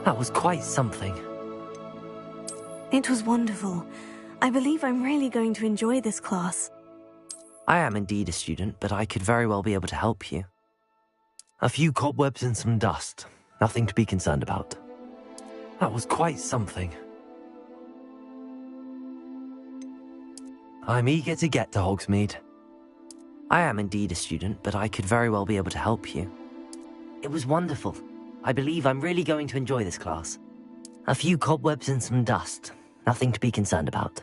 That was quite something. It was wonderful. I believe I'm really going to enjoy this class. I am indeed a student, but I could very well be able to help you. A few cobwebs and some dust. Nothing to be concerned about. That was quite something. I'm eager to get to Hogsmeade. I am indeed a student, but I could very well be able to help you. It was wonderful. I believe I'm really going to enjoy this class. A few cobwebs and some dust. Nothing to be concerned about.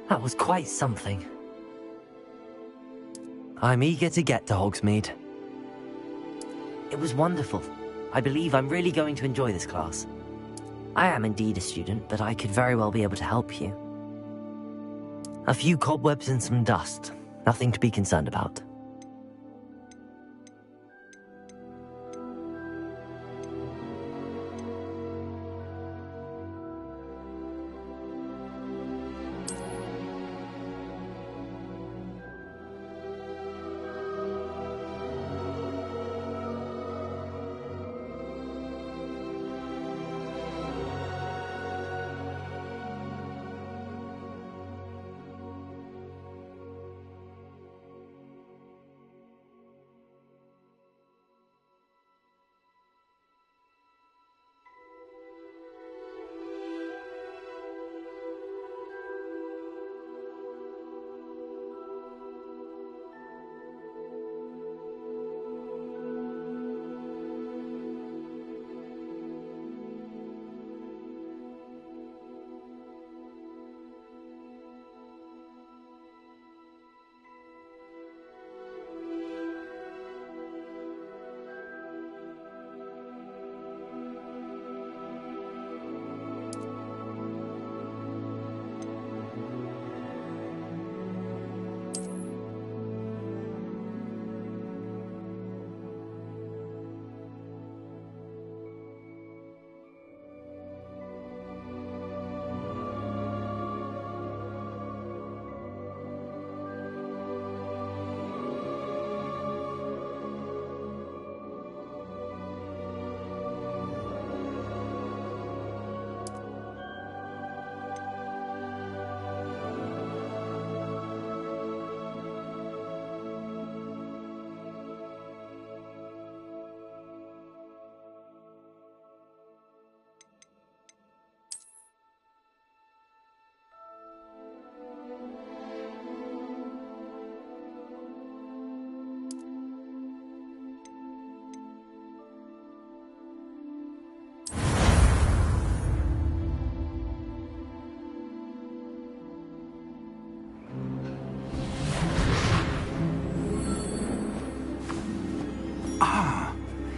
That was quite something. I'm eager to get to Hogsmeade. It was wonderful. I believe I'm really going to enjoy this class. I am indeed a student, but I could very well be able to help you. A few cobwebs and some dust. Nothing to be concerned about.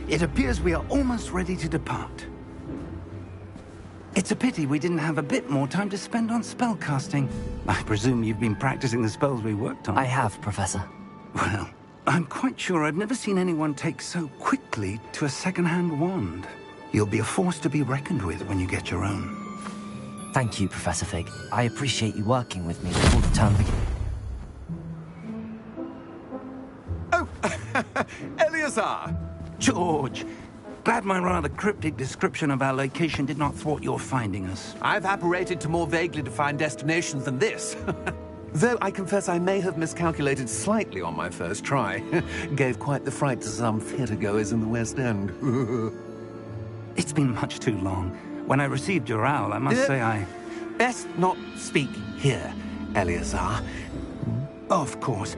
It appears we are almost ready to depart. It's a pity we didn't have a bit more time to spend on spellcasting. I presume you've been practicing the spells we worked on. I have, Professor. Well, I'm quite sure I've never seen anyone take so quickly to a second-hand wand. You'll be a force to be reckoned with when you get your own. Thank you, Professor Fig. I appreciate you working with me before the term begins. Oh, Eleazar! George! Glad my rather cryptic description of our location did not thwart your finding us. I've apparated to more vaguely defined destinations than this. Though I confess I may have miscalculated slightly on my first try. Gave quite the fright to some theatergoers in the West End. It's been much too long. When I received your owl, I must say I... Best not speak here, Eleazar. Of course.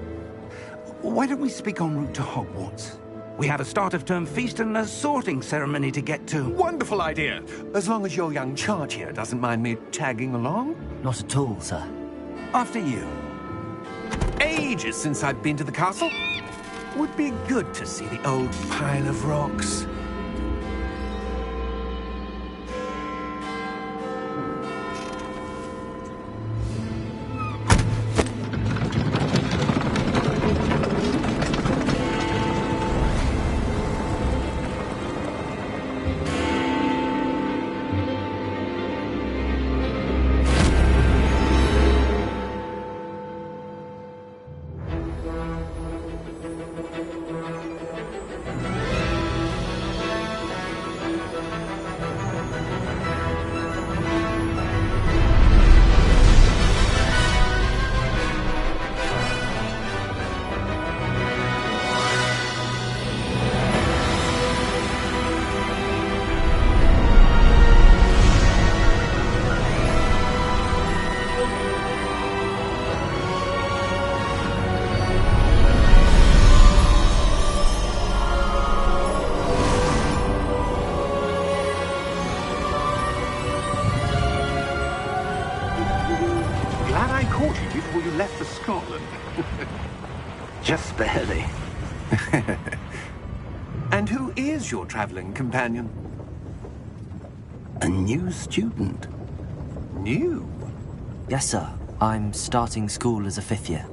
Why don't we speak en route to Hogwarts? We have a start-of-term feast and a sorting ceremony to get to. Wonderful idea! As long as your young charge here doesn't mind me tagging along. Not at all, sir. After you. Ages since I've been to the castle. Would be good to see the old pile of rocks. before you left for Scotland. Just barely. And who is your traveling companion? A new student. New? Yes, sir. I'm starting school as a 5th year.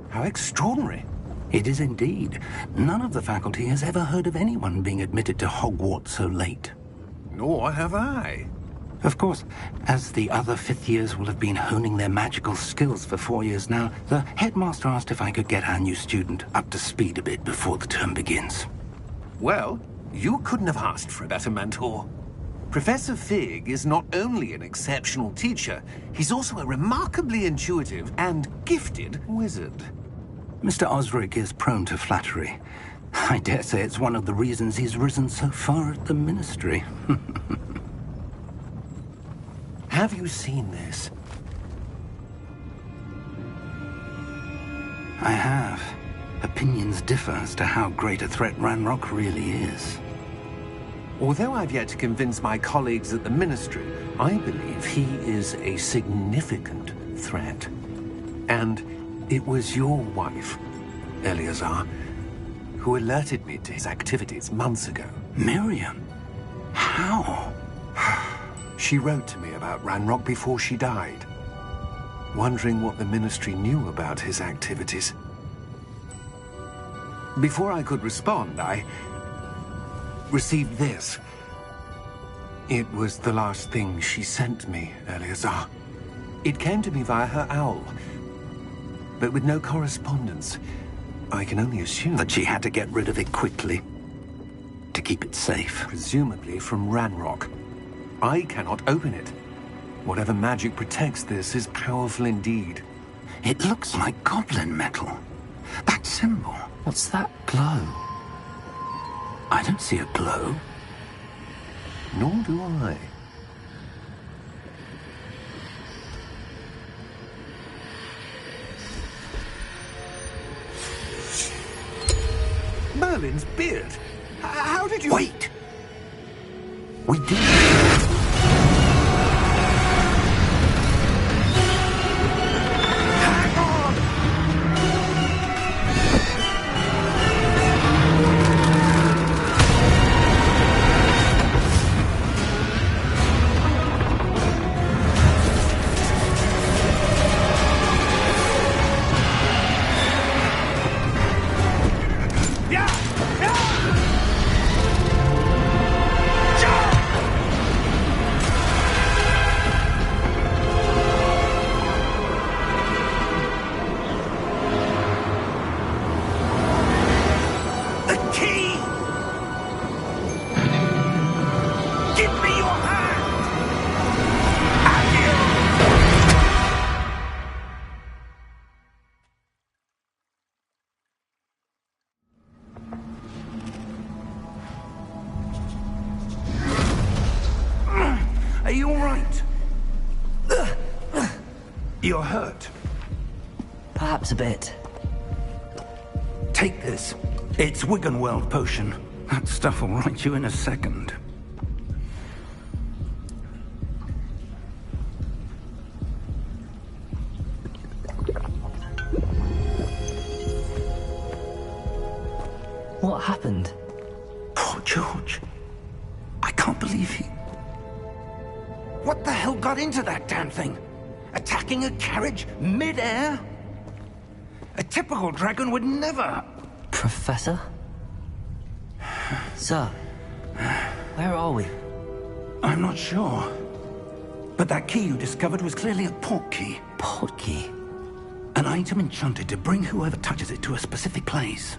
How extraordinary. It is indeed. None of the faculty has ever heard of anyone being admitted to Hogwarts so late. Nor have I. Of course, as the other 5th years will have been honing their magical skills for 4 years now, the headmaster asked if I could get our new student up to speed a bit before the term begins. Well, you couldn't have asked for a better mentor. Professor Fig is not only an exceptional teacher, he's also a remarkably intuitive and gifted wizard. Mr. Osric is prone to flattery. I dare say it's one of the reasons he's risen so far at the Ministry. Have you seen this? I have. Opinions differ as to how great a threat Ranrock really is. Although I've yet to convince my colleagues at the Ministry, I believe he is a significant threat. And it was your wife, Eleazar, who alerted me to his activities months ago. Miriam? How? She wrote to me about Ranrock before she died, wondering what the Ministry knew about his activities. Before I could respond, I received this. It was the last thing she sent me, Eleazar. It came to me via her owl, but with no correspondence. I can only assume That she had to get rid of it quickly, to keep it safe. presumably from Ranrock. I cannot open it. Whatever magic protects this is powerful indeed. It looks like goblin metal. That symbol. What's that glow? I don't see a glow. Nor do I. Merlin's beard. How did you... Wait! We did. Hang on! Are you all right? You're hurt. Perhaps a bit. Take this. It's Wiggenweld potion. That stuff will right you in a second. What happened? Poor George. I can't believe he... What the hell got into that damn thing? Attacking a carriage mid-air? A typical dragon would never... Professor? Sir, where are we? I'm not sure. But that key you discovered was clearly a port key. Port key? An item enchanted to bring whoever touches it to a specific place.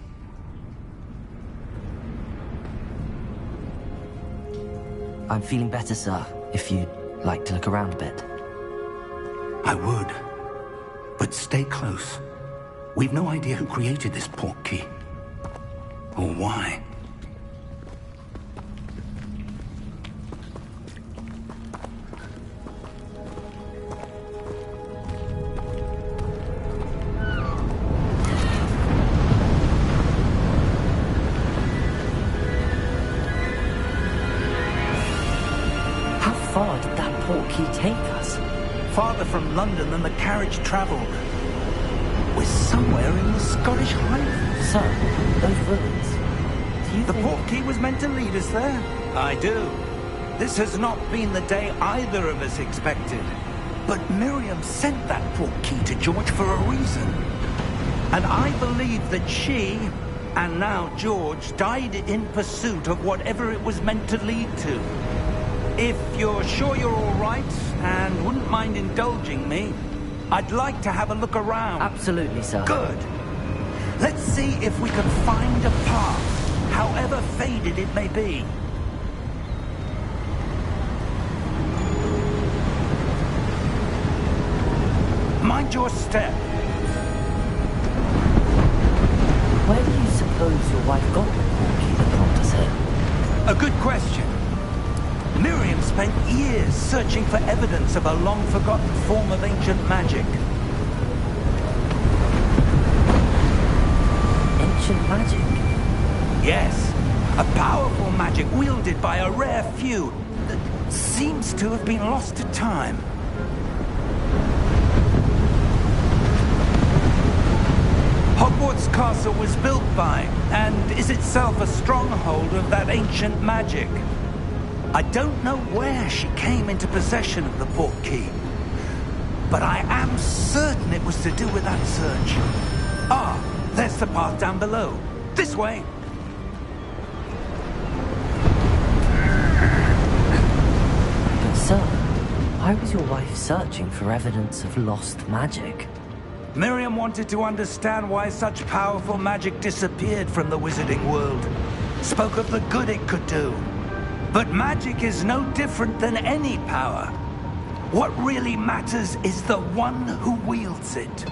I'm feeling better, sir, if you'd like to look around a bit. I would. But stay close. We've no idea who created this port key. Or why. How far did that port key take us? farther from London than the carriage travelled. We're somewhere in the Scottish Highlands. Sir, those ruins. Do you The think... portkey was meant to lead us there? I do. This has not been the day either of us expected. But Miriam sent that portkey to George for a reason. And I believe that she, and now George, died in pursuit of whatever it was meant to lead to. If you're sure you're all right, and wouldn't mind indulging me, I'd like to have a look around. Absolutely, sir. Good. Let's see if we can find a path, however faded it may be. Mind your step. Where do you suppose your wife got the portkey that brought us here? A good question. Miriam spent years searching for evidence of a long-forgotten form of ancient magic. Ancient magic? Yes, a powerful magic wielded by a rare few that seems to have been lost to time. Hogwarts Castle was built by, and is itself a stronghold of that ancient magic. I don't know where she came into possession of the portkey, but I am certain it was to do with that search. Ah, there's the path down below. This way. But sir, why was your wife searching for evidence of lost magic? Miriam wanted to understand why such powerful magic disappeared from the wizarding world. Spoke of the good it could do. But magic is no different than any power. What really matters is the one who wields it.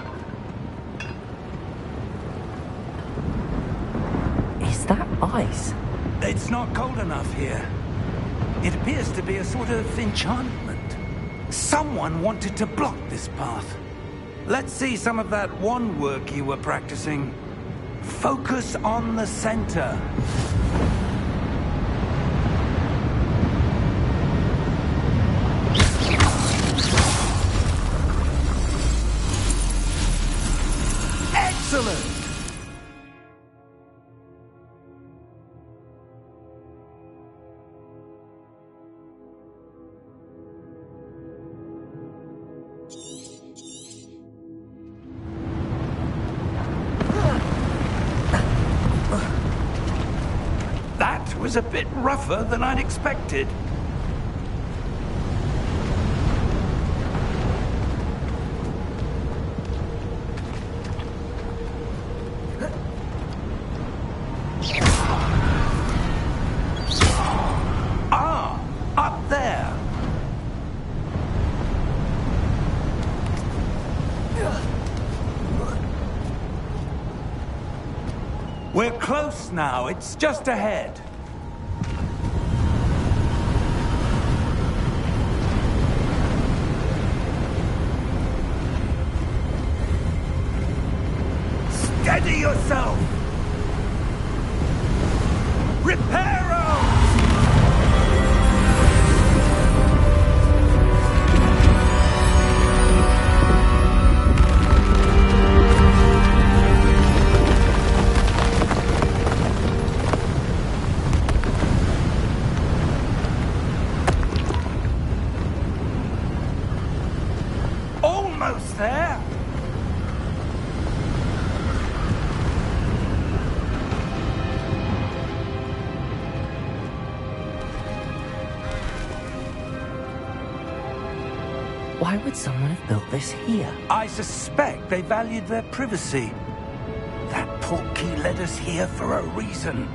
Is that ice? It's not cold enough here. It appears to be a sort of enchantment. Someone wanted to block this path. Let's see some of that wand work you were practicing. Focus on the center. Excellent! That was a bit rougher than I'd expected. Ah, up there. We're close now. It's just ahead. Steady yourself! Reparo! Almost there! Why would someone have built this here? I suspect they valued their privacy. That portkey led us here for a reason.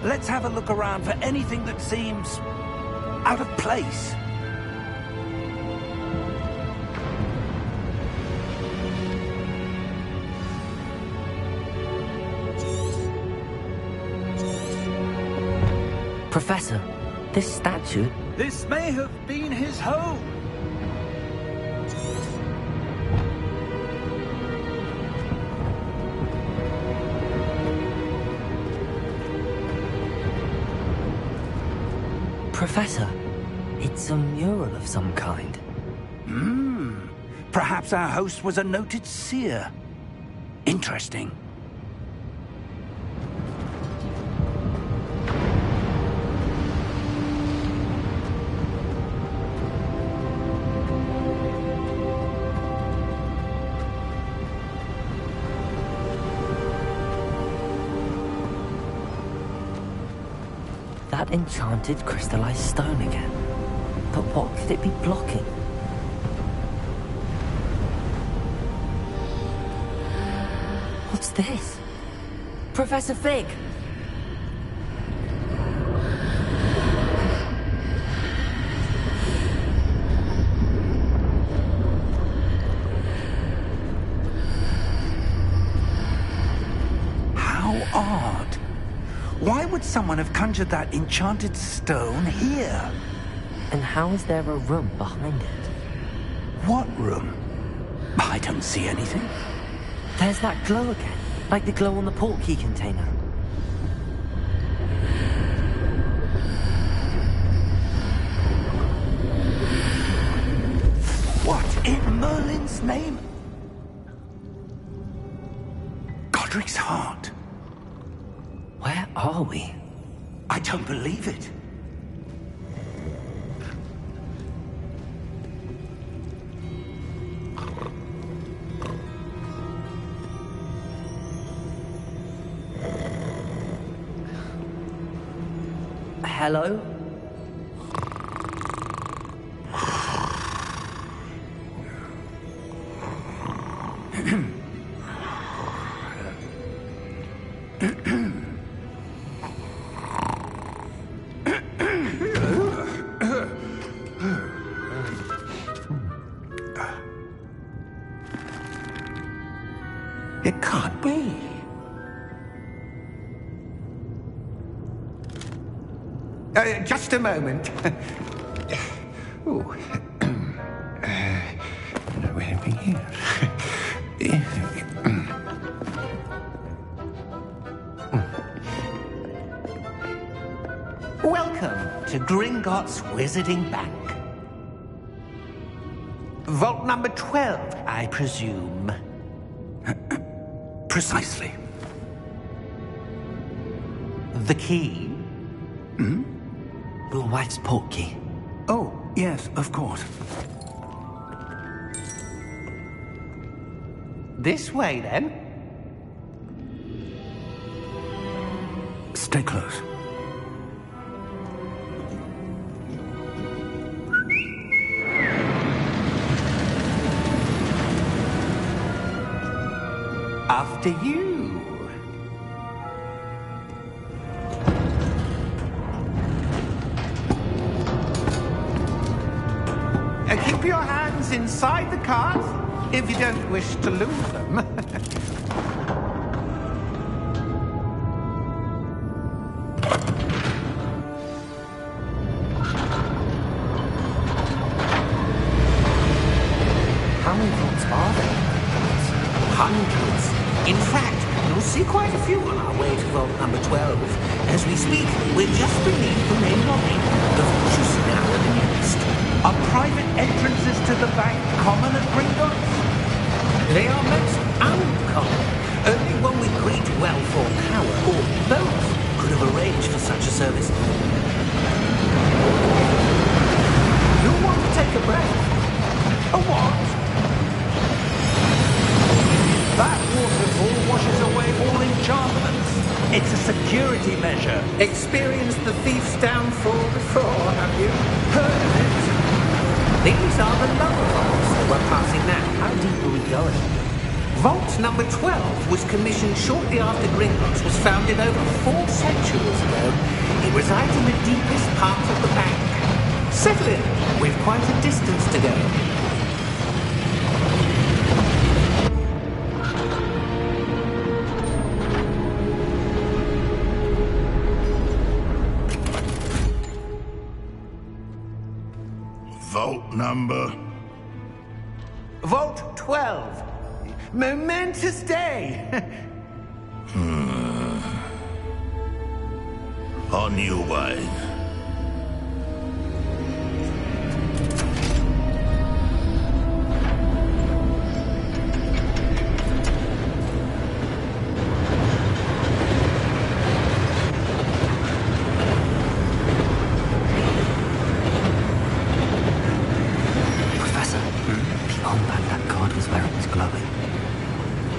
Let's have a look around for anything that seems out of place. Professor, this statue... This may have been his home. Professor, it's a mural of some kind. Perhaps our host was a noted seer. Interesting. That enchanted crystallized stone again. But what could it be blocking? What's this? Professor Fig! How odd. Why would someone have conjured that enchanted stone here? And how is there a room behind it? What room? I don't see anything. There's that glow again, like the glow on the portkey container. What in Merlin's name? Godric's heart. Where are we? I don't believe it. Hello? It can't be. Just a moment. Ooh. Wait a minute here. Welcome to Gringotts Wizarding Bank. Vault number 12, I presume. Precisely. The key? Your wife's portkey. Oh, yes, of course. This way, then. Stay close. After you. Keep your hands inside the cart if you don't wish to lose them. How many vaults are there? Hundreds. In fact, you'll see quite a few on our way to vault number 12. As we speak, we're just beneath the main lobby. The vaults you see now are the nearest. Are private entrances to the bank common at Gringotts? They are most uncommon. Only one with great wealth or power, or both, could have arranged for such a service. You'll want to take a breath. A what? That waterfall washes away all enchantments. It's a security measure. Experienced the thief's downfall before, have you? Heard of it? These are the lower vaults that we're passing now. How deep are we going? Vault number 12 was commissioned shortly after Gringotts was founded over 4 centuries ago. It resides in the deepest part of the bank. Settle in. We've quite a distance to go. Vault number? Vault 12. Momentous day. On your way.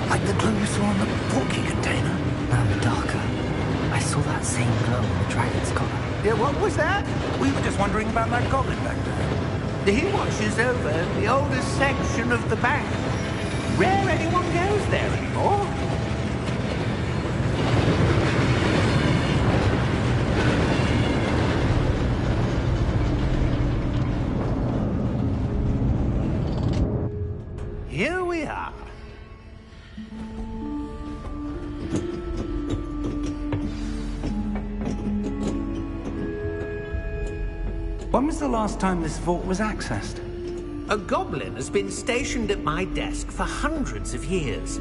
Like the glow you saw on the porky container. No, darker. I saw that same glow on the dragon's collar. Yeah, what was that? We were just wondering about that goblin back there. He watches over the oldest section of the bank. Rare anyone goes there anymore. Here we are. When was the last time this vault was accessed? A goblin has been stationed at my desk for hundreds of years.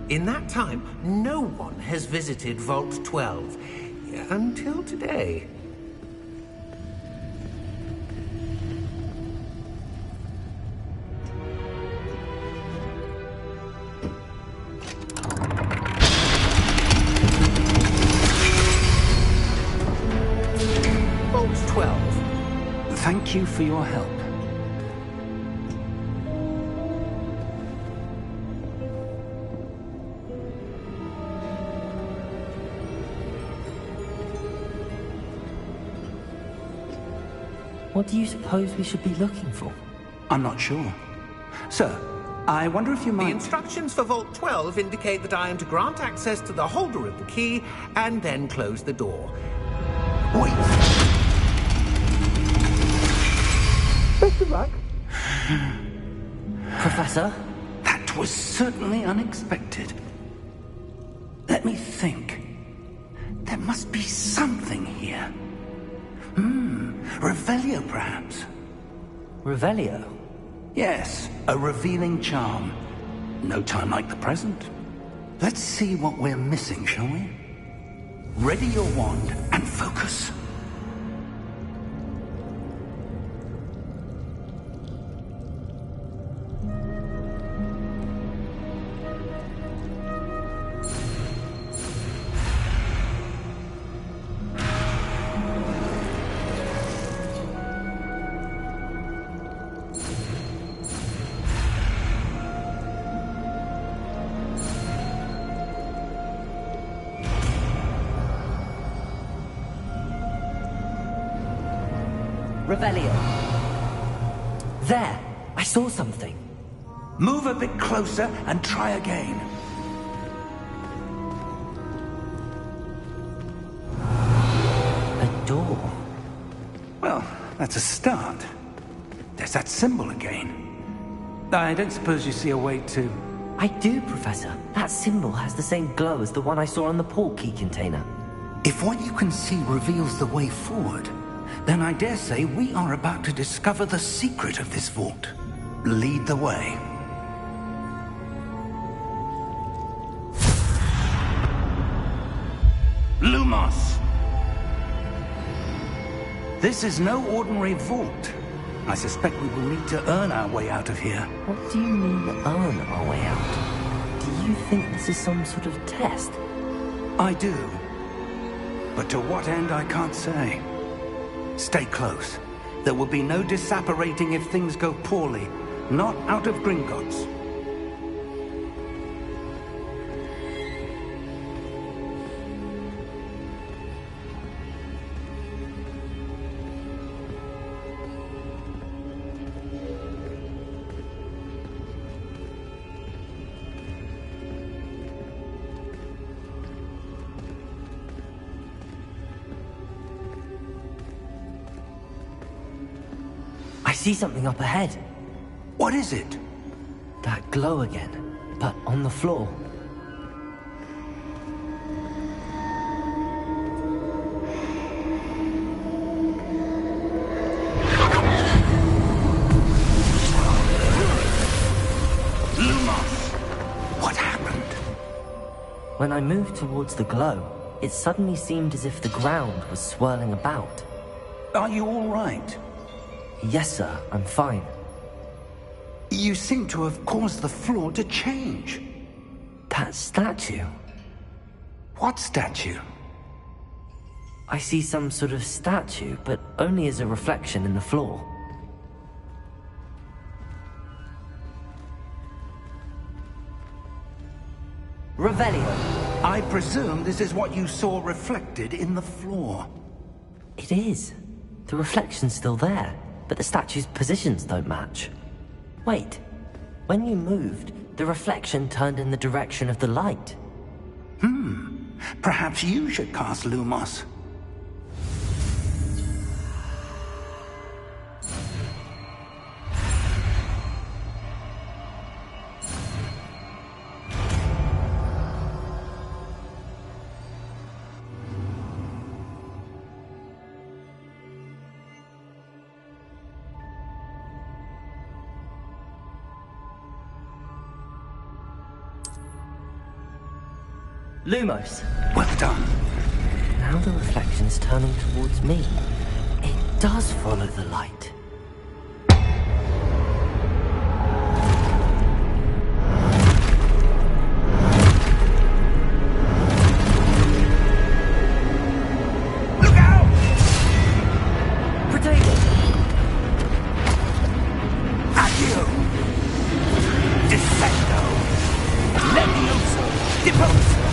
In that time, no one has visited Vault 12. Until today. Vault 12. Thank you for your help. What do you suppose we should be looking for? I'm not sure. Sir, I wonder if you The might... instructions for Vault 12 indicate that I am to grant access to the holder of the key and then close the door. Wait! Best of luck. Professor? That was certainly unexpected. Let me think. There must be something here. Revelio, perhaps? Revelio? Yes, a revealing charm. No time like the present. Let's see what we're missing, shall we? Ready your wand and focus. Revelio. There! I saw something. Move a bit closer and try again. A door. Well, that's a start. There's that symbol again. I don't suppose you see a way to... I do, Professor. That symbol has the same glow as the one I saw on the port key container. If what you can see reveals the way forward, then I dare say we are about to discover the secret of this vault. Lead the way. Lumos! This is no ordinary vault. I suspect we will need to earn our way out of here. What do you mean, earn our way out? Do you think this is some sort of test? I do. But to what end, I can't say. Stay close. There will be no disapparating if things go poorly. Not out of Gringotts. I see something up ahead. What is it? That glow again, but on the floor. Lumos! What happened? When I moved towards the glow, it suddenly seemed as if the ground was swirling about. Are you all right? Yes, sir, I'm fine. You seem to have caused the floor to change. That statue. What statue? I see some sort of statue, but only as a reflection in the floor. Revelio. I presume this is what you saw reflected in the floor. It is. The reflection's still there, but the statue's positions don't match. Wait. When you moved, the reflection turned in the direction of the light. Perhaps you should cast Lumos. Lumos. Well done. Now the reflection is turning towards me. It does follow the light. Look out! Potato! Accio! Descendo! Levioso! Deposo!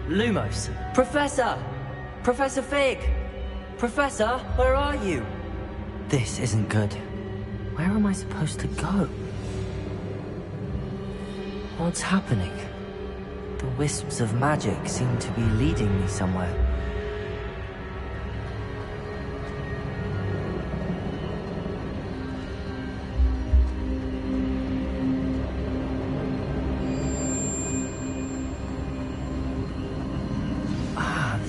Lumos. Professor! Professor Fig! Professor, where are you? This isn't good. Where am I supposed to go? What's happening? The wisps of magic seem to be leading me somewhere.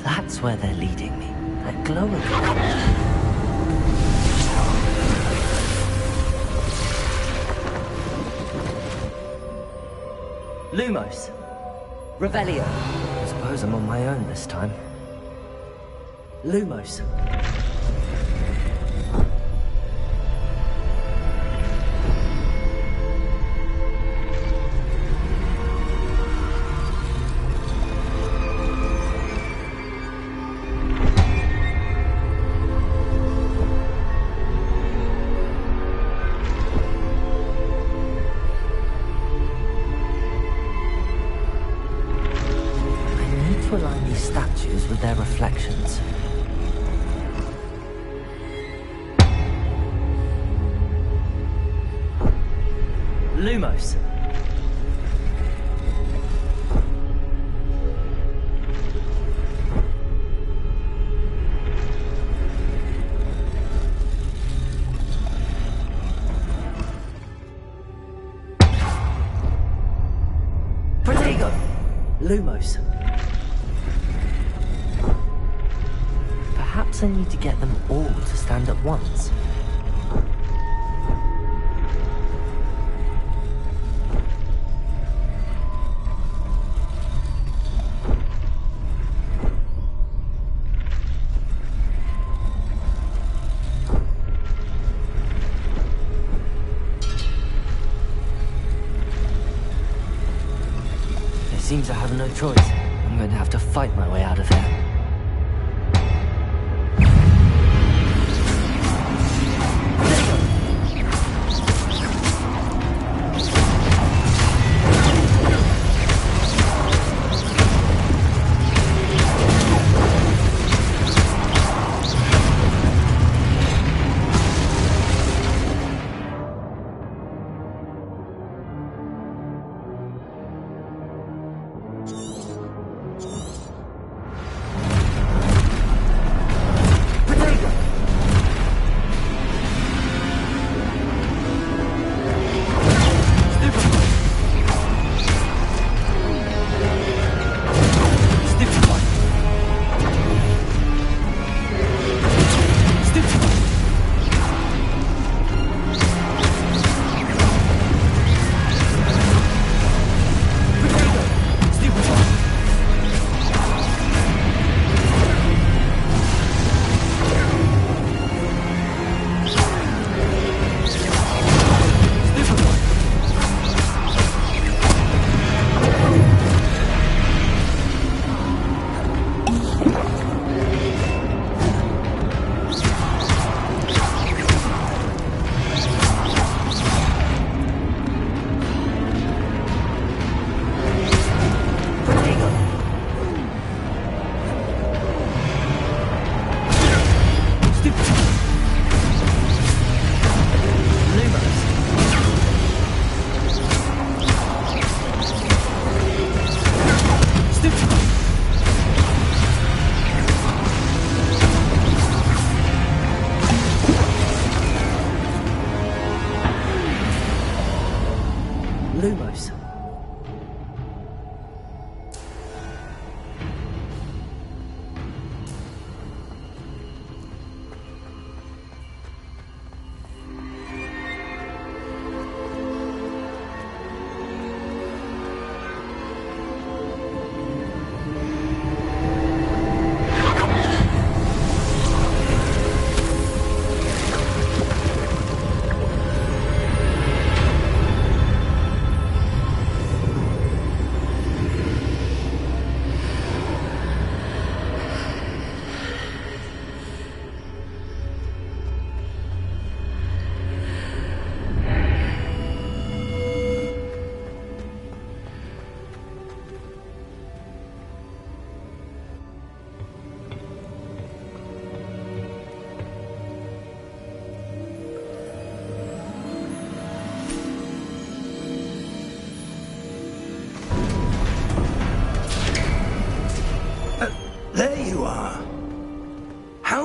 That's where they're leading me. That glowing. Lumos. Revelio. I suppose I'm on my own this time. Lumos. Align these statues with their reflections. Lumos. Protego. Lumos. Perhaps I need to get them all to stand at once. It seems I have no choice. I'm going to have to fight my way out of here.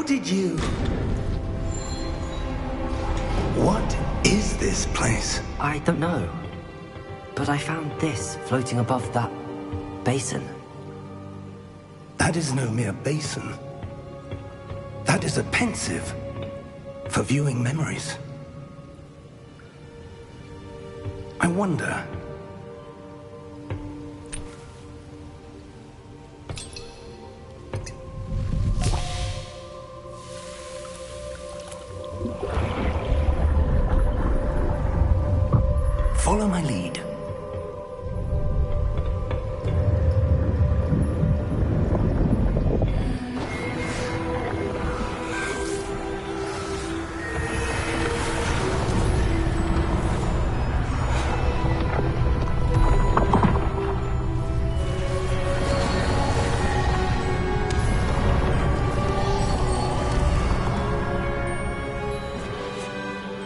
did you... What is this place? I don't know. But I found this floating above that basin. That is no mere basin. That is a pensive for viewing memories. I wonder... Follow my lead.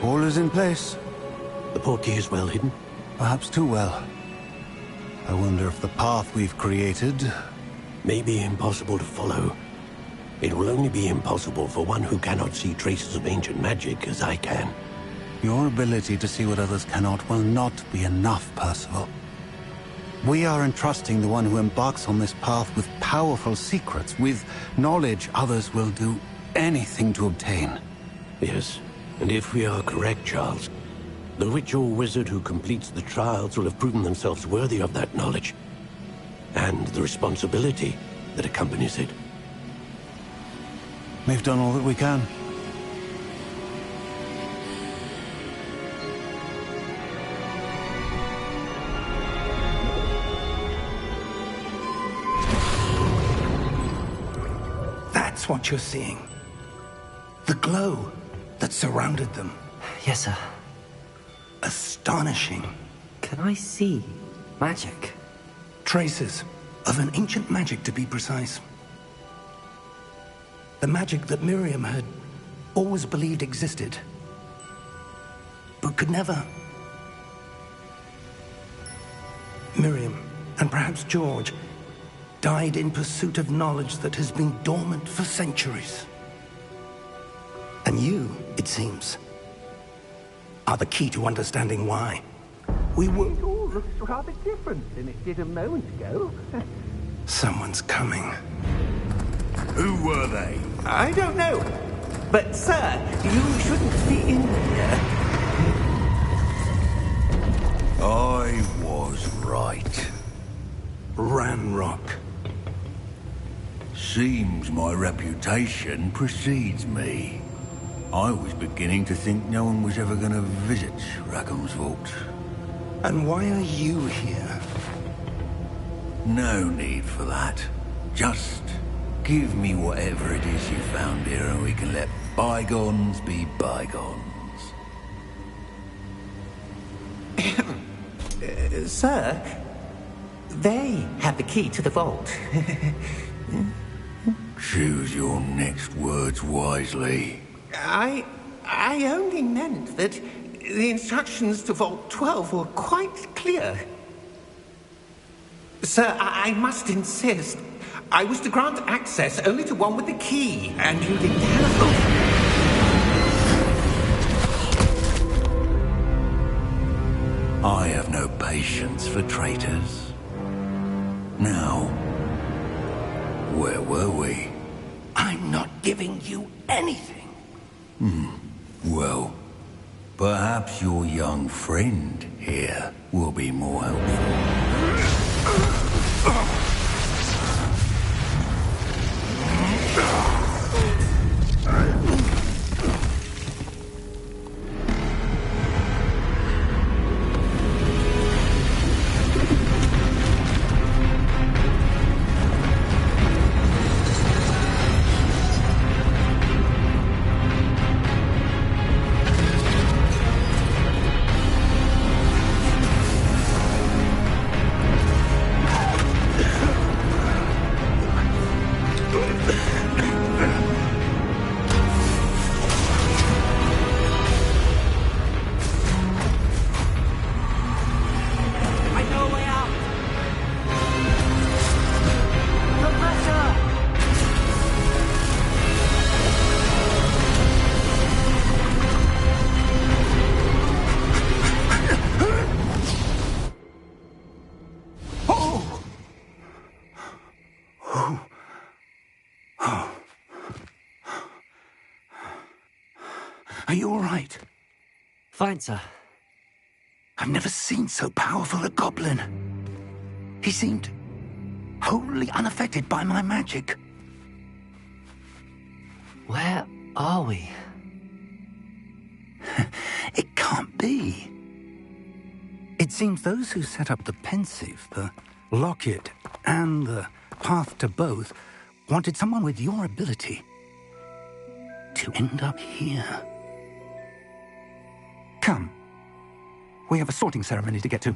All is in place. The portkey is well hidden? Perhaps too well. I wonder if the path we've created... May be impossible to follow. It will only be impossible for one who cannot see traces of ancient magic as I can. Your ability to see what others cannot will not be enough, Percival. We are entrusting the one who embarks on this path with powerful secrets, with knowledge others will do anything to obtain. Yes, and if we are correct, Charles, the witch or wizard who completes the trials will have proven themselves worthy of that knowledge, and the responsibility that accompanies it. We've done all that we can. That's what you're seeing. The glow that surrounded them. Yes, sir. Astonishing. Can I see magic? Traces of an ancient magic, to be precise. The magic that Miriam had always believed existed, but could never. Miriam, and perhaps George, died in pursuit of knowledge that has been dormant for centuries. And you, it seems, are the key to understanding why. We were... It all looks rather different than it did a moment ago. Someone's coming. Who were they? I don't know. But, sir, you shouldn't be in here. I was right. Ranrock. Seems my reputation precedes me. I was beginning to think no one was ever going to visit Rackham's vault. And why are you here? No need for that. Just give me whatever it is you found here and we can let bygones be bygones. Sir, they have the key to the vault. Choose your next words wisely. I only meant that the instructions to Vault 12 were quite clear. Sir, I must insist. I was to grant access only to one with the key, and you didn't have them. I have no patience for traitors. Now, where were we? I'm not giving you anything. Well, perhaps your young friend here will be more helpful. Are you all right? Fine, sir. I've never seen so powerful a goblin. He seemed wholly unaffected by my magic. Where are we? It can't be. It seems those who set up the pensive, the locket, and the path to both wanted someone with your ability to end up here. Come. We have a sorting ceremony to get to.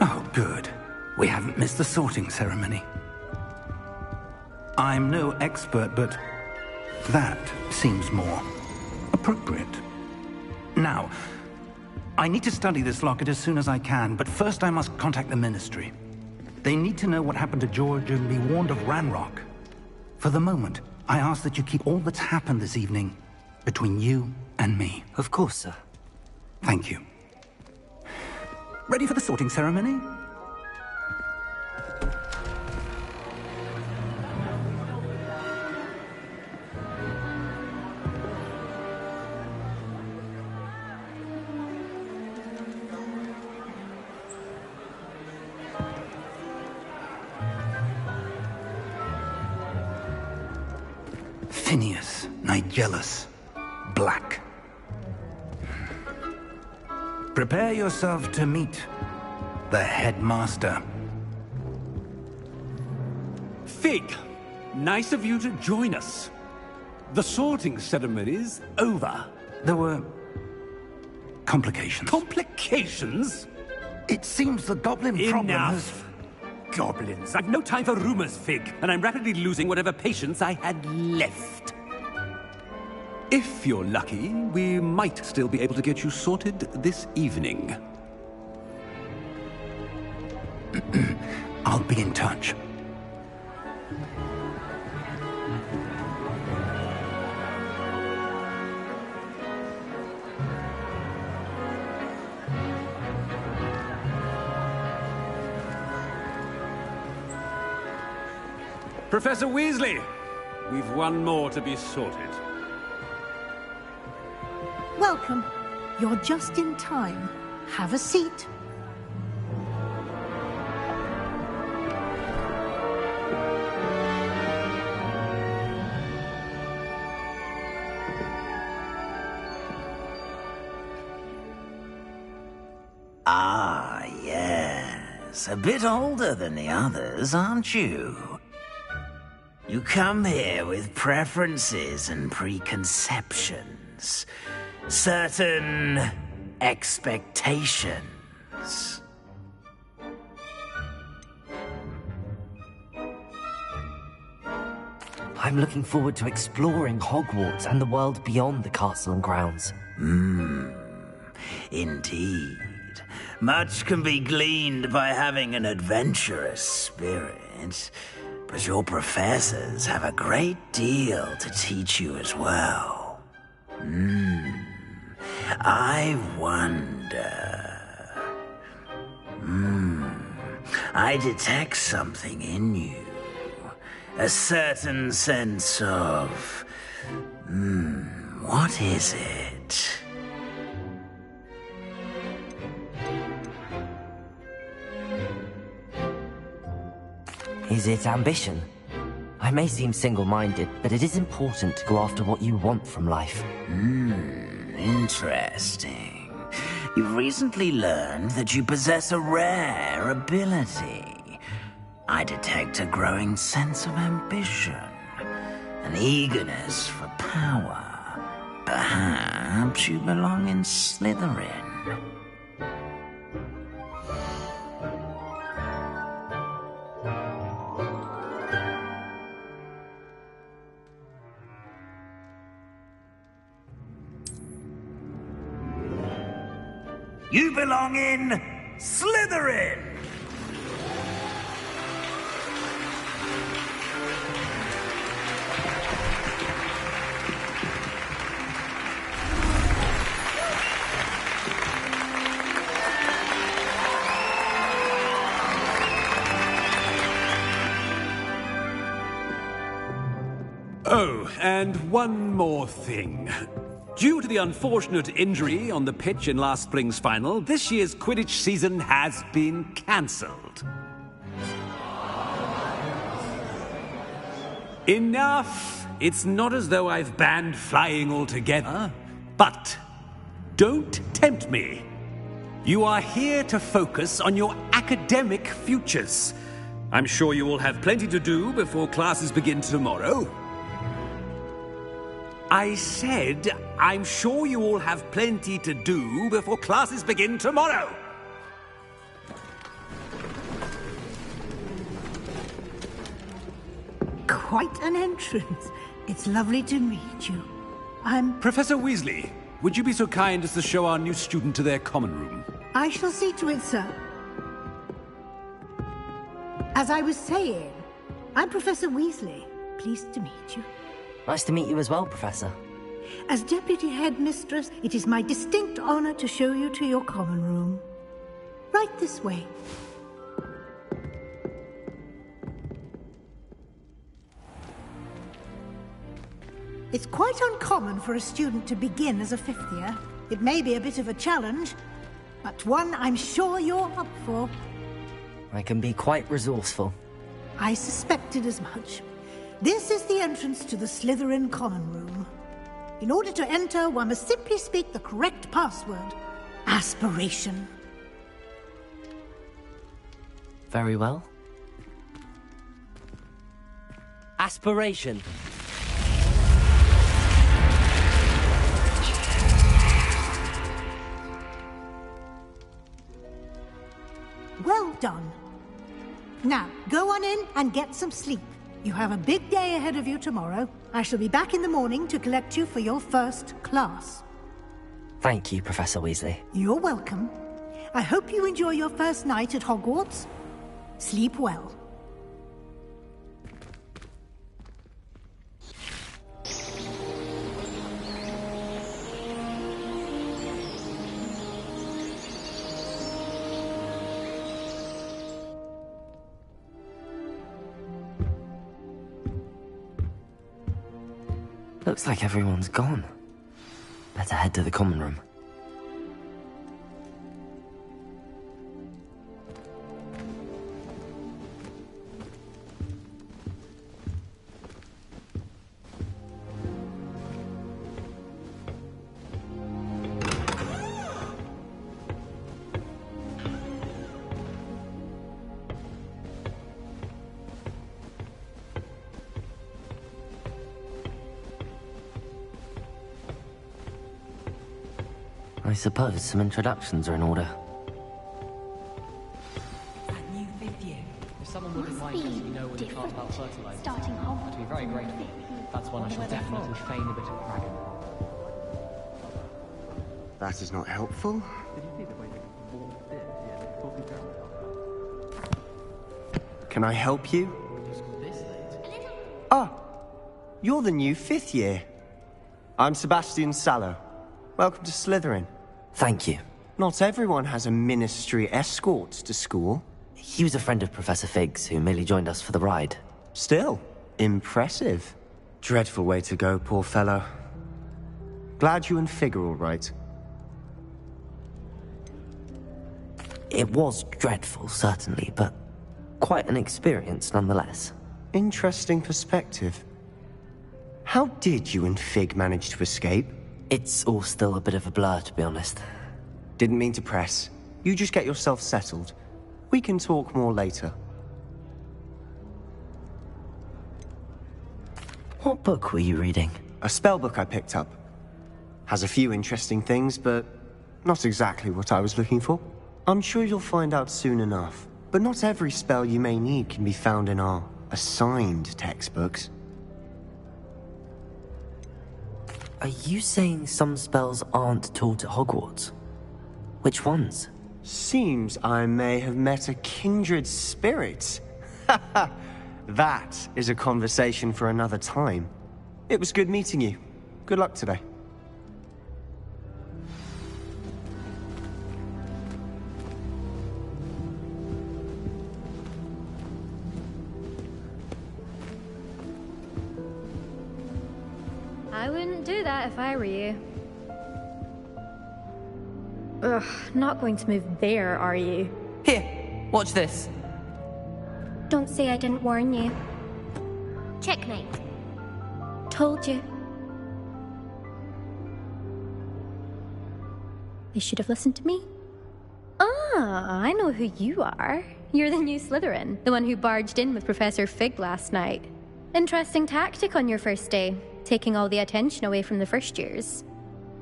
Oh, good. We haven't missed the sorting ceremony. I'm no expert, but that seems more appropriate. Now, I need to study this locket as soon as I can, but first I must contact the Ministry. They need to know what happened to George and be warned of Ranrock. For the moment, I ask that you keep all that's happened this evening between you and me. Of course, sir. Thank you. Ready for the sorting ceremony? Phineas, Nigellus, Black. Prepare yourself to meet the headmaster. Fig, nice of you to join us. The sorting ceremony's over. There were complications. Complications? It seems the goblin problem has... Enough! Goblins. I've no time for rumors, Fig, and I'm rapidly losing whatever patience I had left. If you're lucky, we might still be able to get you sorted this evening. I'll be in touch. Professor Weasley, we've one more to be sorted. Welcome. You're just in time. Have a seat. Ah, yes. A bit older than the others, aren't you? You come here with preferences and preconceptions. Certain expectations. I'm looking forward to exploring Hogwarts and the world beyond the castle and grounds. Indeed. Much can be gleaned by having an adventurous spirit, but your professors have a great deal to teach you as well. I wonder... I detect something in you. A certain sense of... what is it? Is it ambition? I may seem single-minded, but it is important to go after what you want from life. Interesting. You've recently learned that you possess a rare ability. I detect a growing sense of ambition, an eagerness for power. Perhaps you belong in Slytherin. You belong in Slytherin! Oh, and one more thing. Due to the unfortunate injury on the pitch in last spring's final, this year's Quidditch season has been cancelled. Enough! It's not as though I've banned flying altogether. But don't tempt me. You are here to focus on your academic futures. I'm sure you will have plenty to do before classes begin tomorrow. I said, I'm sure you all have plenty to do before classes begin tomorrow. Quite an entrance. It's lovely to meet you. I'm... Professor Weasley, would you be so kind as to show our new student to their common room? I shall see to it, sir. As I was saying, I'm Professor Weasley. Pleased to meet you. Nice to meet you as well, Professor. As Deputy Headmistress, it is my distinct honor to show you to your common room. Right this way. It's quite uncommon for a student to begin as a fifth year. It may be a bit of a challenge, but one I'm sure you're up for. I can be quite resourceful. I suspected as much. This is the entrance to the Slytherin common room. In order to enter, one must simply speak the correct password. Aspiration. Very well. Aspiration. Well done. Now, go on in and get some sleep. You have a big day ahead of you tomorrow. I shall be back in the morning to collect you for your first class. Thank you, Professor Weasley. You're welcome. I hope you enjoy your first night at Hogwarts. Sleep well. Looks like everyone's gone. Better head to the common room. I suppose some introductions are in order. That new fifth year. If someone wouldn't mind letting me know when the class about fertilizer, I'd be very grateful. That's one I shall definitely feign a bit of pride in. That is not helpful. Can I help you? Ah, you're the new fifth year. I'm Sebastian Sallow. Welcome to Slytherin. Thank you. Not everyone has a ministry escort to school. He was a friend of Professor Fig's who merely joined us for the ride. Still, impressive. Dreadful way to go, poor fellow. Glad you and Fig are all right. It was dreadful, certainly, but quite an experience nonetheless. Interesting perspective. How did you and Fig manage to escape? It's all still a bit of a blur, to be honest. Didn't mean to press. You just get yourself settled. We can talk more later. What book were you reading? A spell book I picked up. Has a few interesting things, but not exactly what I was looking for. I'm sure you'll find out soon enough. But not every spell you may need can be found in our assigned textbooks. Are you saying some spells aren't taught at Hogwarts? Which ones? Seems I may have met a kindred spirit. That is a conversation for another time. It was good meeting you. Good luck today. I wouldn't do that if I were you. Ugh, not going to move there, are you? Here, watch this. Don't say I didn't warn you. Checkmate. Told you. You should have listened to me. Ah, I know who you are. You're the new Slytherin, the one who barged in with Professor Fig last night. Interesting tactic on your first day, taking all the attention away from the first years.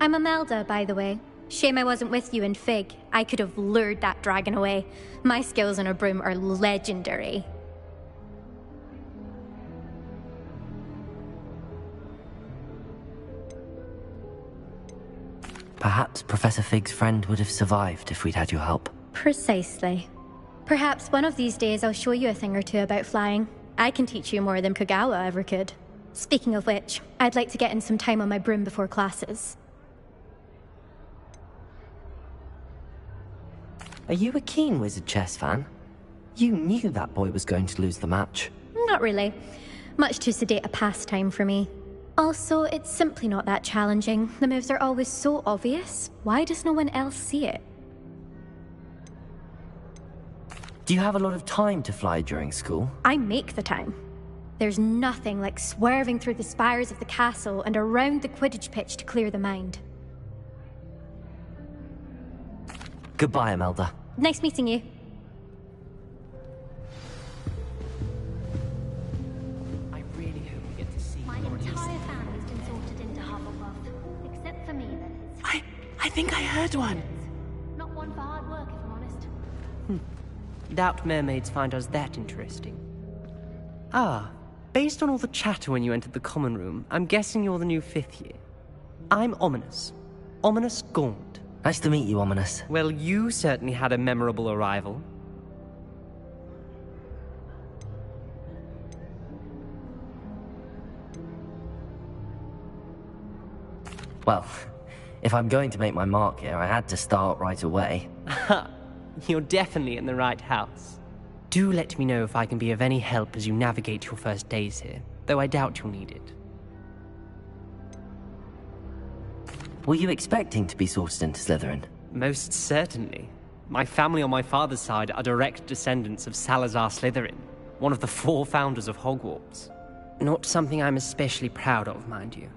I'm Imelda, by the way. Shame I wasn't with you in Fig. I could have lured that dragon away. My skills on a broom are legendary. Perhaps Professor Fig's friend would have survived if we'd had your help. Precisely. Perhaps one of these days I'll show you a thing or two about flying. I can teach you more than Kogawa ever could. Speaking of which, I'd like to get in some time on my broom before classes. Are you a keen Wizard Chess fan? You knew that boy was going to lose the match. Not really. Much too sedate a pastime for me. Also, it's simply not that challenging. The moves are always so obvious. Why does no one else see it? Do you have a lot of time to fly during school? I make the time. There's nothing like swerving through the spires of the castle and around the Quidditch pitch to clear the mind. Goodbye, Imelda. Nice meeting you. I really hope we get to see My entire family's been sorted into Hufflepuff. Except for me, that is. I think I heard one. Not one for hard work, if I'm honest. Doubt mermaids find us that interesting. Ah, based on all the chatter when you entered the common room, I'm guessing you're the new 5th year. I'm Ominous. Ominous Gaunt. Nice to meet you, Ominous. Well, you certainly had a memorable arrival. Well, if I'm going to make my mark here, I had to start right away. Ha! You're definitely in the right house. Do let me know if I can be of any help as you navigate your first days here, though I doubt you'll need it. Were you expecting to be sorted into Slytherin? Most certainly. My family on my father's side are direct descendants of Salazar Slytherin, one of the 4 founders of Hogwarts. Not something I'm especially proud of, mind you.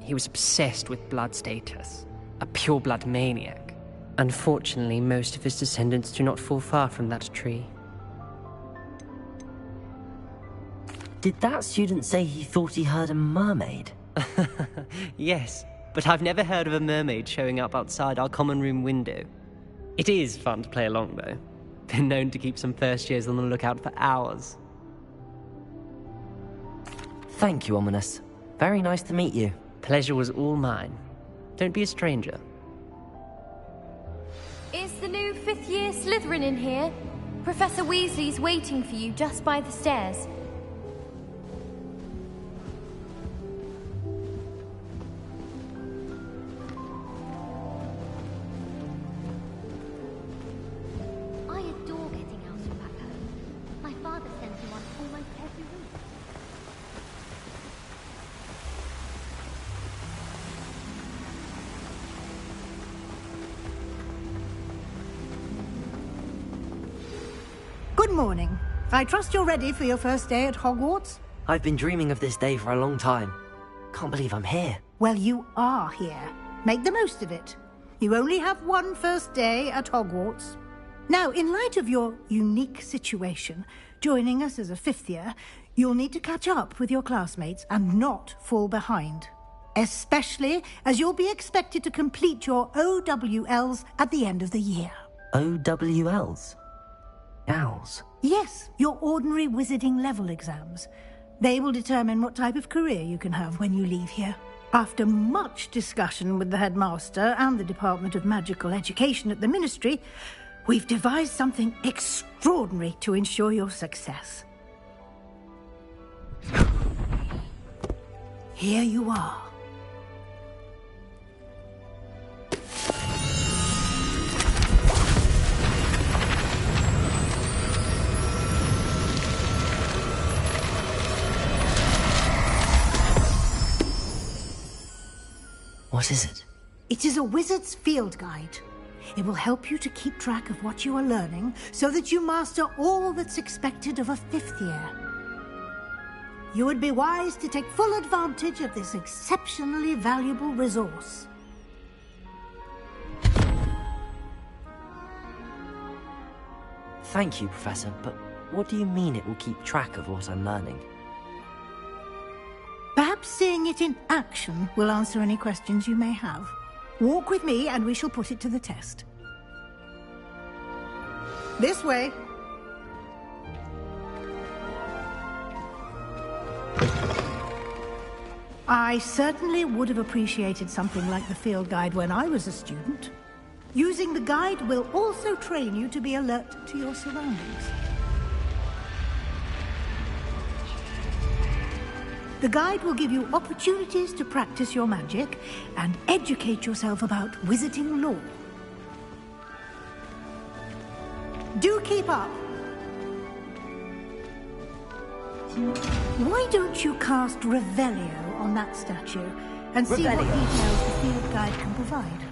He was obsessed with blood status, a pure-blood maniac. Unfortunately, most of his descendants do not fall far from that tree. Did that student say he thought he heard a mermaid? Yes, but I've never heard of a mermaid showing up outside our common room window. It is fun to play along, though. Been known to keep some first years on the lookout for hours. Thank you, Ominous. Very nice to meet you. Pleasure was all mine. Don't be a stranger. Is the new 5th year Slytherin in here? Professor Weasley's waiting for you just by the stairs. I adore getting out from back home. My father sends me one almost every week. Good morning. I trust you're ready for your first day at Hogwarts? I've been dreaming of this day for a long time. Can't believe I'm here. Well, you are here. Make the most of it. You only have one first day at Hogwarts. Now, in light of your unique situation, joining us as a fifth year, you'll need to catch up with your classmates and not fall behind. Especially as you'll be expected to complete your OWLs at the end of the year. OWLs? Owls? Yes, your ordinary wizarding level exams. They will determine what type of career you can have when you leave here. After much discussion with the headmaster and the Department of Magical Education at the Ministry, we've devised something extraordinary to ensure your success. Here you are. What is it? It is a wizard's field guide. It will help you to keep track of what you are learning so that you master all that's expected of a fifth year. You would be wise to take full advantage of this exceptionally valuable resource. Thank you, Professor, but what do you mean it will keep track of what I'm learning? Perhaps seeing it in action will answer any questions you may have. Walk with me and we shall put it to the test. This way. I certainly would have appreciated something like the field guide when I was a student. Using the guide will also train you to be alert to your surroundings. The guide will give you opportunities to practice your magic and educate yourself about wizarding lore. Do keep up. Why don't you cast Revelio on that statue and see what details the field guide can provide?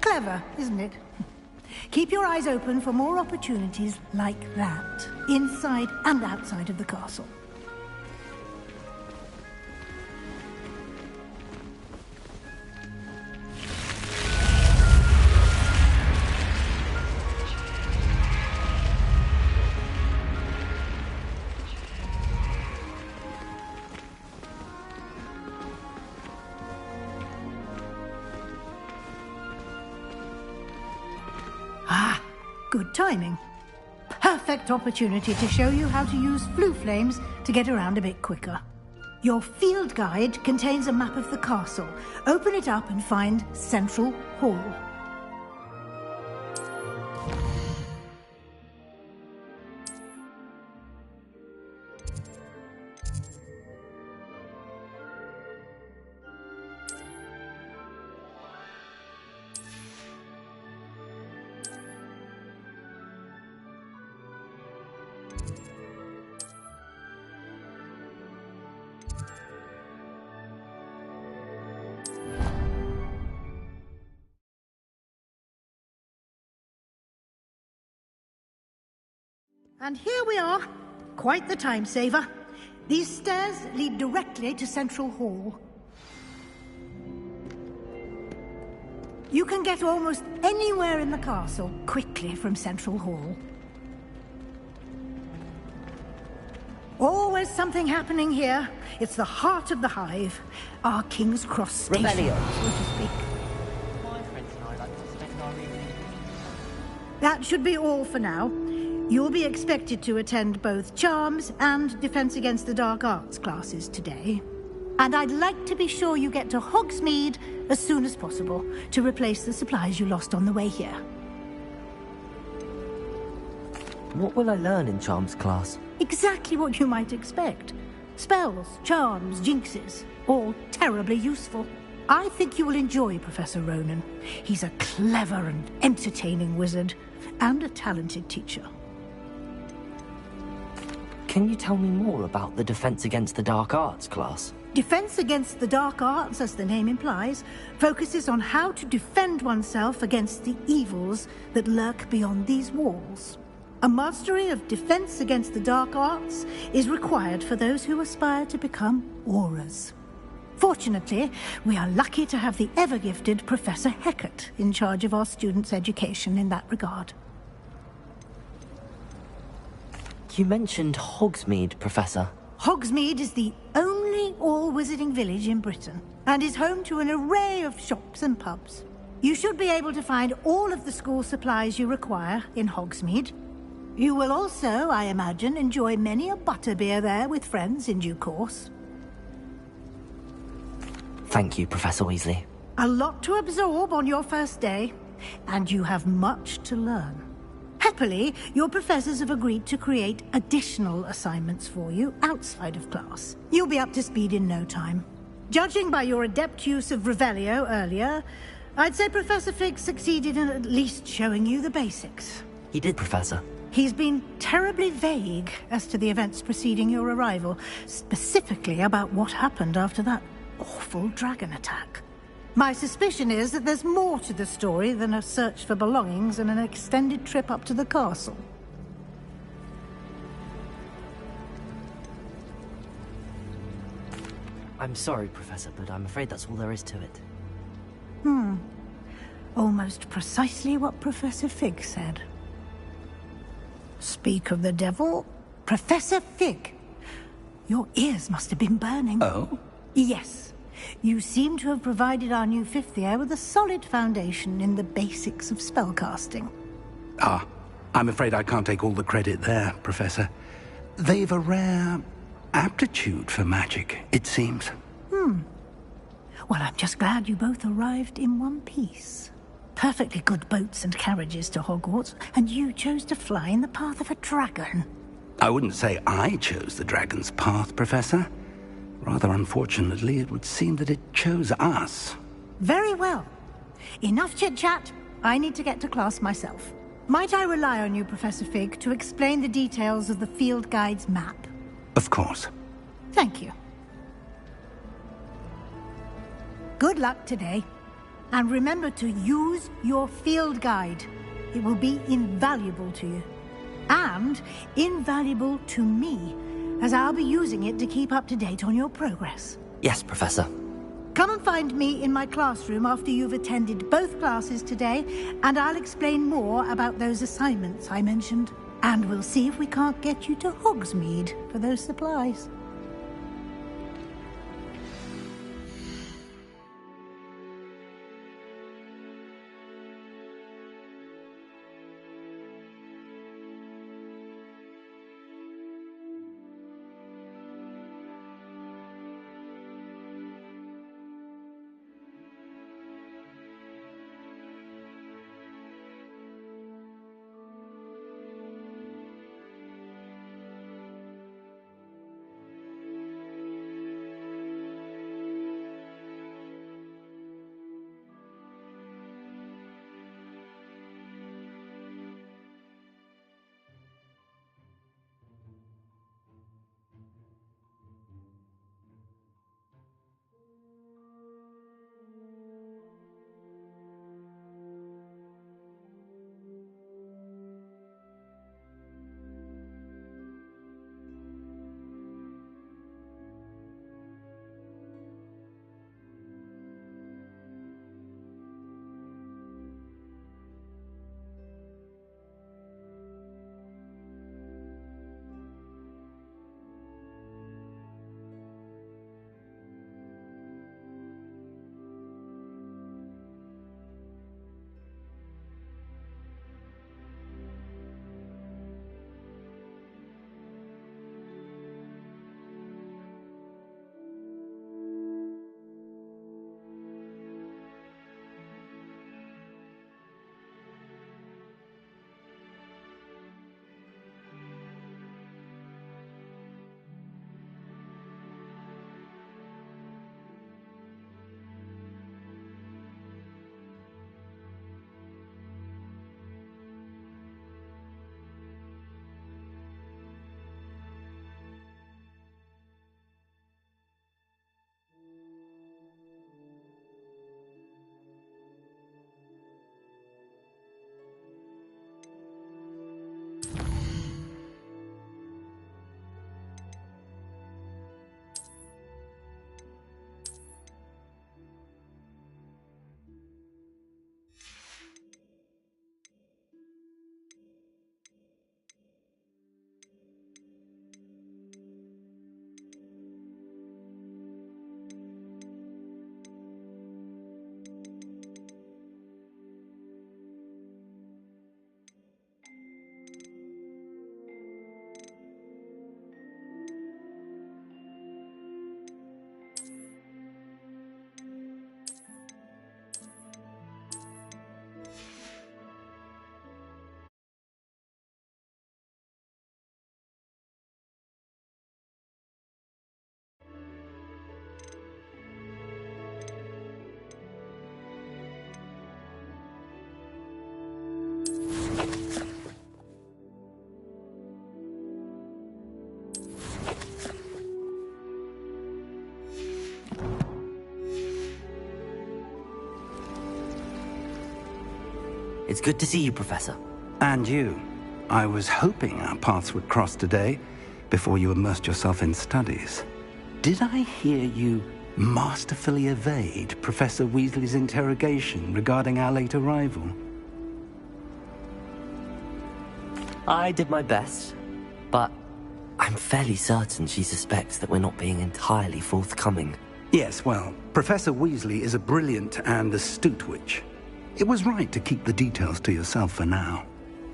Clever, isn't it? Keep your eyes open for more opportunities like that, inside and outside of the castle. Good timing. Perfect opportunity to show you how to use flue flames to get around a bit quicker. Your field guide contains a map of the castle. Open it up and find Central Hall. And here we are. Quite the time saver. These stairs lead directly to Central Hall. You can get almost anywhere in the castle quickly from Central Hall. Always something happening here. It's the heart of the hive. Our King's Cross station, so to speak. My friends and I like to spend our evenings. That should be all for now. You'll be expected to attend both Charms and Defense Against the Dark Arts classes today. And I'd like to be sure you get to Hogsmeade as soon as possible to replace the supplies you lost on the way here. What will I learn in Charms class? Exactly what you might expect. Spells, charms, jinxes, all terribly useful. I think you will enjoy Professor Ronan. He's a clever and entertaining wizard, and a talented teacher. Can you tell me more about the Defense Against the Dark Arts class? Defense Against the Dark Arts, as the name implies, focuses on how to defend oneself against the evils that lurk beyond these walls. A mastery of Defense Against the Dark Arts is required for those who aspire to become Aurors. Fortunately, we are lucky to have the ever-gifted Professor Hecat in charge of our students' education in that regard. You mentioned Hogsmeade, Professor. Hogsmeade is the only all-wizarding village in Britain, and is home to an array of shops and pubs. You should be able to find all of the school supplies you require in Hogsmeade. You will also, I imagine, enjoy many a butterbeer there with friends in due course. Thank you, Professor Weasley. A lot to absorb on your first day, and you have much to learn. Happily, your professors have agreed to create additional assignments for you outside of class. You'll be up to speed in no time. Judging by your adept use of Revelio earlier, I'd say Professor Fig succeeded in at least showing you the basics. He did, Professor. He's been terribly vague as to the events preceding your arrival, specifically about what happened after that awful dragon attack. My suspicion is that there's more to the story than a search for belongings and an extended trip up to the castle. I'm sorry, Professor, but I'm afraid that's all there is to it. Almost precisely what Professor Fig said. Speak of the devil, Professor Fig. Your ears must have been burning. Oh? Yes. You seem to have provided our new fifth year with a solid foundation in the basics of spellcasting. Ah, I'm afraid I can't take all the credit there, Professor. They've a rare aptitude for magic, it seems. Well, I'm just glad you both arrived in one piece. Perfectly good boats and carriages to Hogwarts, and you chose to fly in the path of a dragon. I wouldn't say I chose the dragon's path, Professor. Rather unfortunately, it would seem that it chose us. Very well. Enough chit-chat. I need to get to class myself. Might I rely on you, Professor Fig, to explain the details of the field guide's map? Of course. Thank you. Good luck today. And remember to use your field guide. It will be invaluable to you. And invaluable to me, as I'll be using it to keep up to date on your progress. Yes, Professor. Come and find me in my classroom after you've attended both classes today, and I'll explain more about those assignments I mentioned. And we'll see if we can't get you to Hogsmeade for those supplies. It's good to see you, Professor. And you. I was hoping our paths would cross today, before you immersed yourself in studies. Did I hear you masterfully evade Professor Weasley's interrogation regarding our late arrival? I did my best, but I'm fairly certain she suspects that we're not being entirely forthcoming. Yes, well, Professor Weasley is a brilliant and astute witch. It was right to keep the details to yourself for now.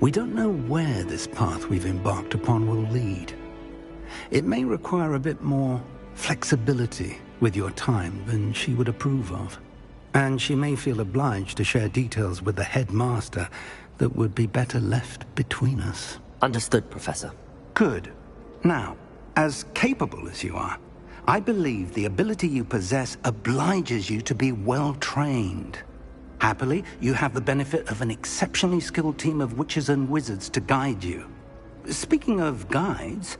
We don't know where this path we've embarked upon will lead. It may require a bit more flexibility with your time than she would approve of. And she may feel obliged to share details with the headmaster that would be better left between us. Understood, Professor. Good. Now, as capable as you are, I believe the ability you possess obliges you to be well trained. Happily, you have the benefit of an exceptionally skilled team of witches and wizards to guide you. Speaking of guides,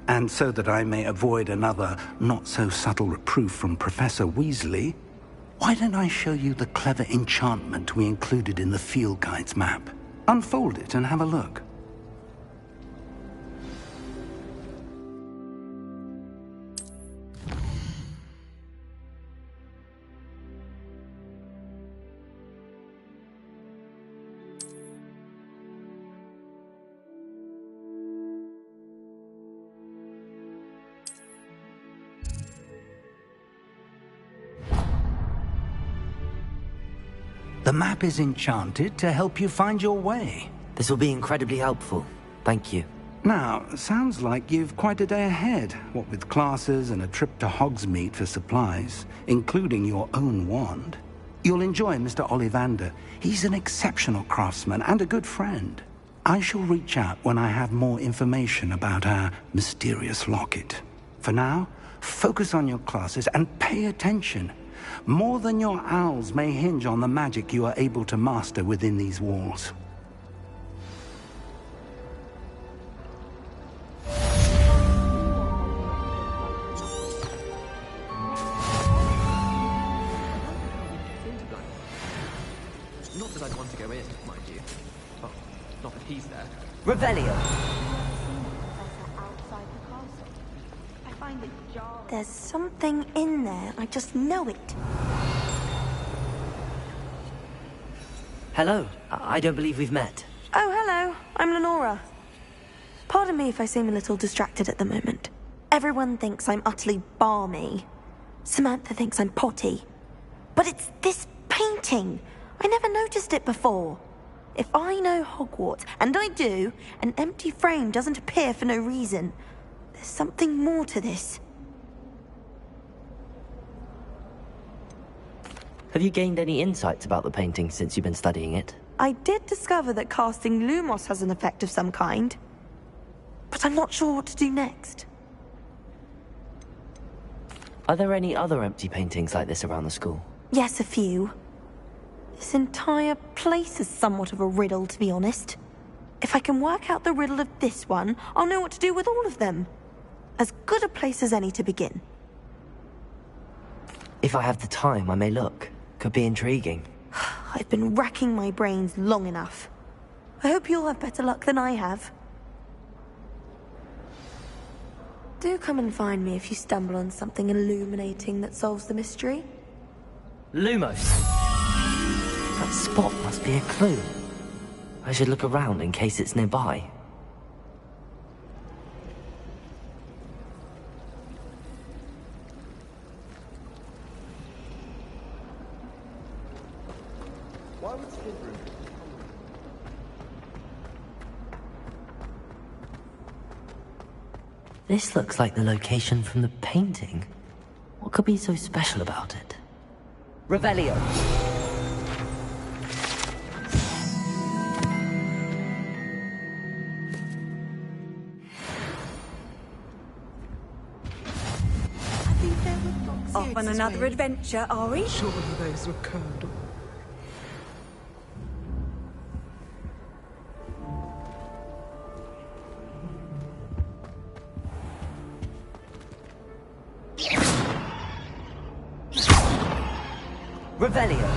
and so that I may avoid another not-so-subtle reproof from Professor Weasley, why don't I show you the clever enchantment we included in the field guide's map? Unfold it and have a look. The map is enchanted to help you find your way. This will be incredibly helpful. Thank you. Now, sounds like you've quite a day ahead, what with classes and a trip to Hogsmeade for supplies, including your own wand. You'll enjoy Mr. Ollivander. He's an exceptional craftsman and a good friend. I shall reach out when I have more information about our mysterious locket. For now, focus on your classes and pay attention. More than your owls may hinge on the magic you are able to master within these walls. Not that I'd want to go in, mind you. Well, not that he's there. Revelio! There's something in there. I just know it. Hello. I don't believe we've met. Oh, hello. I'm Lenora. Pardon me if I seem a little distracted at the moment. Everyone thinks I'm utterly balmy. Samantha thinks I'm potty. But it's this painting. I never noticed it before. If I know Hogwarts, and I do, an empty frame doesn't appear for no reason. There's something more to this. Have you gained any insights about the painting since you've been studying it? I did discover that casting Lumos has an effect of some kind. But I'm not sure what to do next. Are there any other empty paintings like this around the school? Yes, a few. This entire place is somewhat of a riddle, to be honest. If I can work out the riddle of this one, I'll know what to do with all of them. As good a place as any to begin. If I have the time, I may look. Could be intriguing. I've been racking my brains long enough. I hope you'll have better luck than I have. Do come and find me if you stumble on something illuminating that solves the mystery. Lumos! That spot must be a clue. I should look around in case it's nearby. This looks like the location from the painting. What could be so special about it? Revelio! Off on another adventure, are we? Surely those were curdle. Revelio!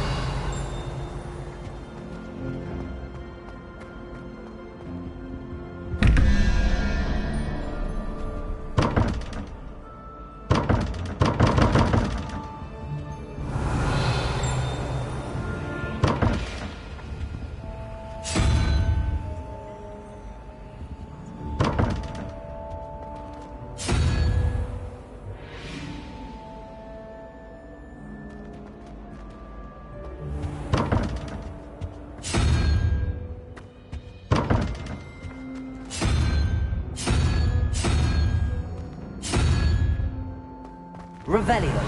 Revelio.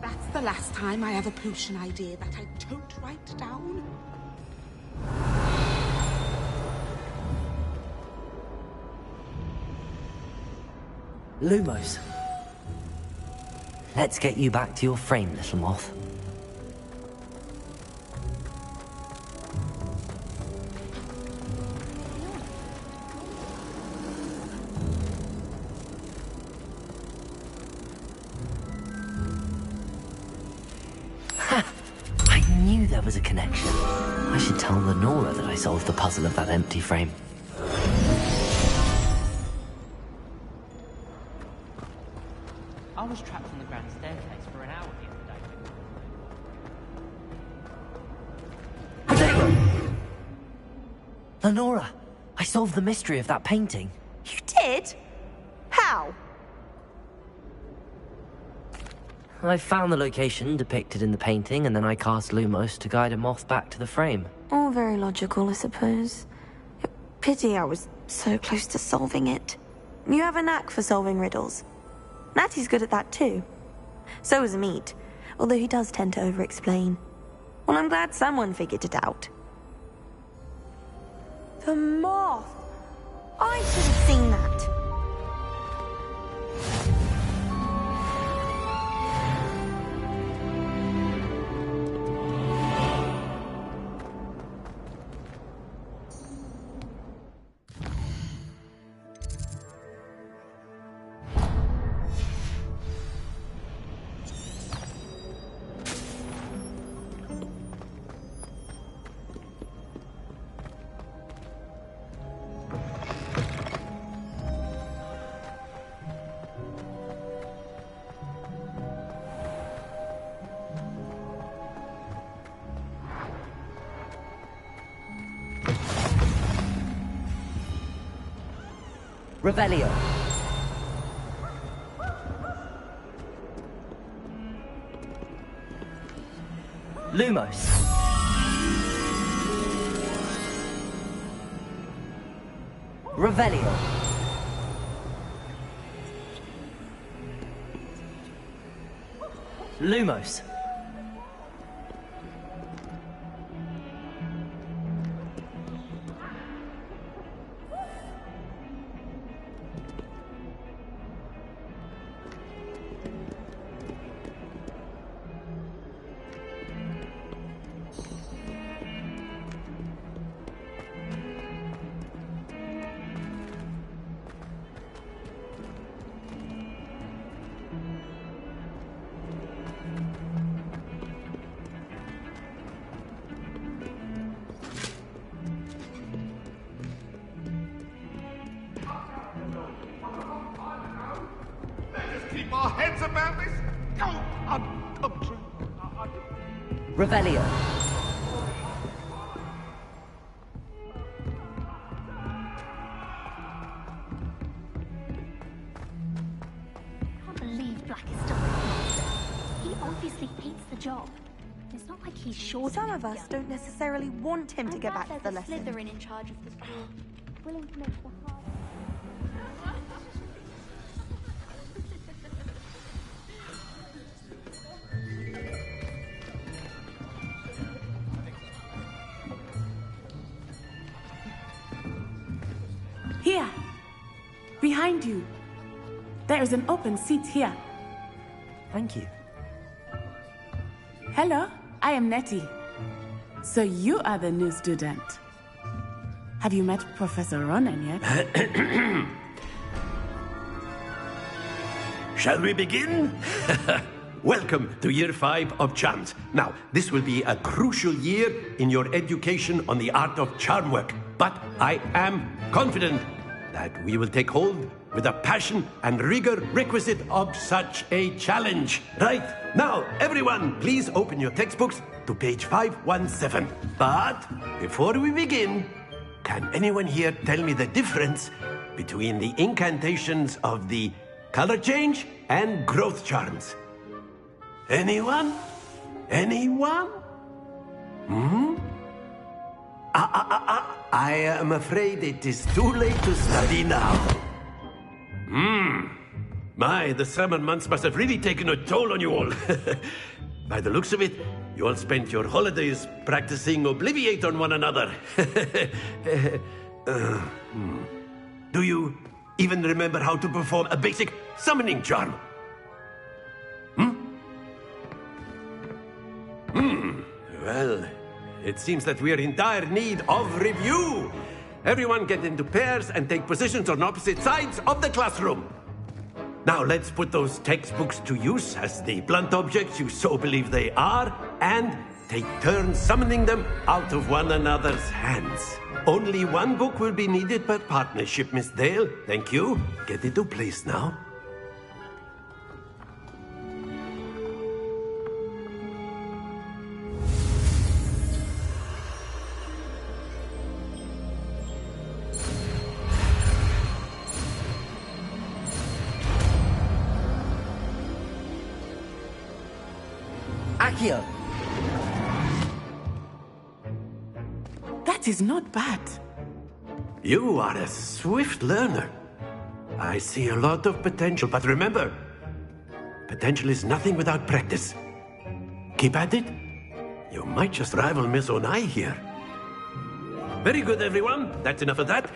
That's the last time I have a potion idea that I don't write down. Lumos. Let's get you back to your frame, little moth. Ha! I knew there was a connection. I should tell Lenora that I solved the puzzle of that empty frame. I was trapped on the grand staircase for an hour the other day. Lenora, I solved the mystery of that painting. You did? How? I found the location depicted in the painting, and then I cast Lumos to guide a moth back to the frame. All very logical, I suppose. Pity I was so close to solving it. You have a knack for solving riddles. Natty's good at that too. So is Meat, although he does tend to over-explain. Well, I'm glad someone figured it out. The moth! I should have seen that. Revelio. Lumos. Revelio. Lumos. Keep our heads about this. Go on, country. Revelio. I can't believe Black is still master. He obviously hates the job. It's not like he's sure. Some of us don't necessarily want him to get back to the lesson. Slytherin in charge of the school, willing to make the hard. Here, behind you. There is an open seat here. Thank you. Hello, I am Nettie. So you are the new student. Have you met Professor Ronan yet? Shall we begin? Welcome to Year 5 of Charms. Now, this will be a crucial year in your education on the art of charm work. But I am confident that we will take hold with the passion and rigor requisite of such a challenge. Right, now, everyone, please open your textbooks to page 517. But before we begin, can anyone here tell me the difference between the incantations of the color change and growth charms? Anyone? Anyone? I am afraid it is too late to study now. The summer months must have really taken a toll on you all. By the looks of it, you all spent your holidays practicing Obliviate on one another. Do you even remember how to perform a basic summoning charm? Well, it seems that we are in dire need of review. Everyone get into pairs and take positions on opposite sides of the classroom. Now let's put those textbooks to use as the blunt objects you so believe they are, and take turns summoning them out of one another's hands. Only one book will be needed per partnership, Miss Dale. Thank you. Get into place now. Accio! That is not bad. You are a swift learner. I see a lot of potential, but remember, potential is nothing without practice. Keep at it. You might just rival Miss Onai here. Very good, everyone. That's enough of that.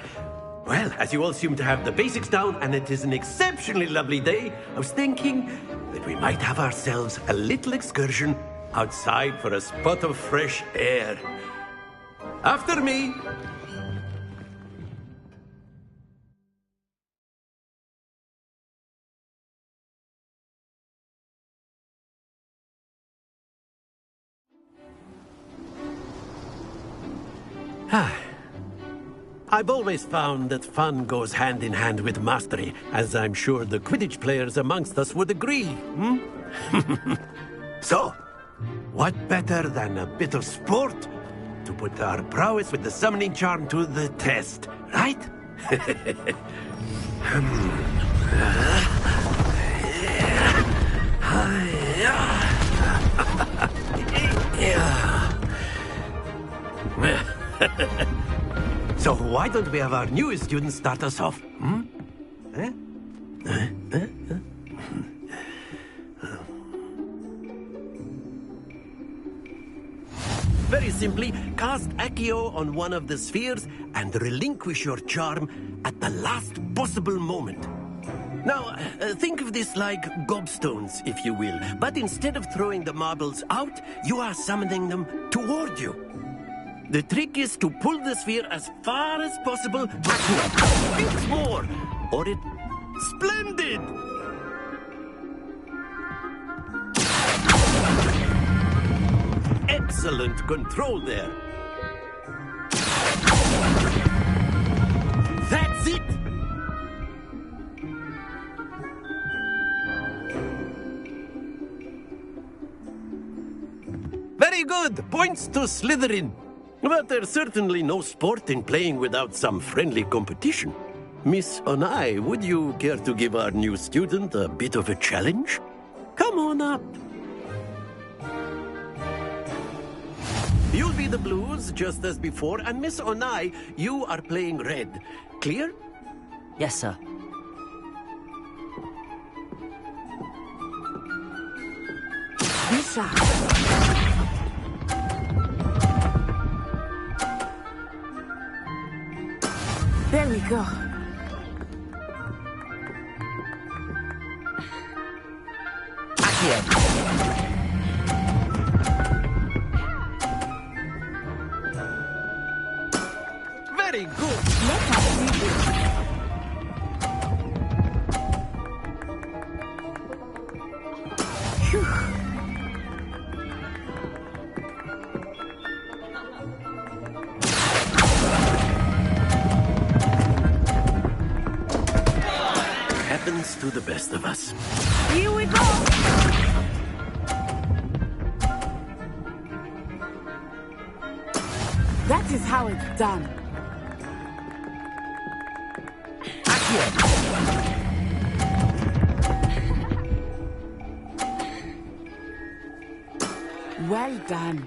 Well, as you all seem to have the basics down, and it is an exceptionally lovely day, I was thinking that we might have ourselves a little excursion outside for a spot of fresh air. After me. I've always found that fun goes hand in hand with mastery, as I'm sure the Quidditch players amongst us would agree. So, what better than a bit of sport to put our prowess with the summoning charm to the test, right? So why don't we have our newest student start us off? Very simply, cast Accio on one of the spheres and relinquish your charm at the last possible moment. Now, think of this like gobstones, if you will. But instead of throwing the marbles out, you are summoning them toward you. The trick is to pull the sphere as far as possible backward. Once more, or it... Splendid! Excellent control there. That's it! Very good! Points to Slytherin. But there's certainly no sport in playing without some friendly competition. Miss Onai, would you care to give our new student a bit of a challenge? Come on up. You'll be the blues, just as before, and Miss Onai, you are playing red. Clear? Yes, sir. Lisa. There we go. Accio. Very good. Let us see this. Phew. Happens to the best of us. Here we go. That is how it's done. Well done.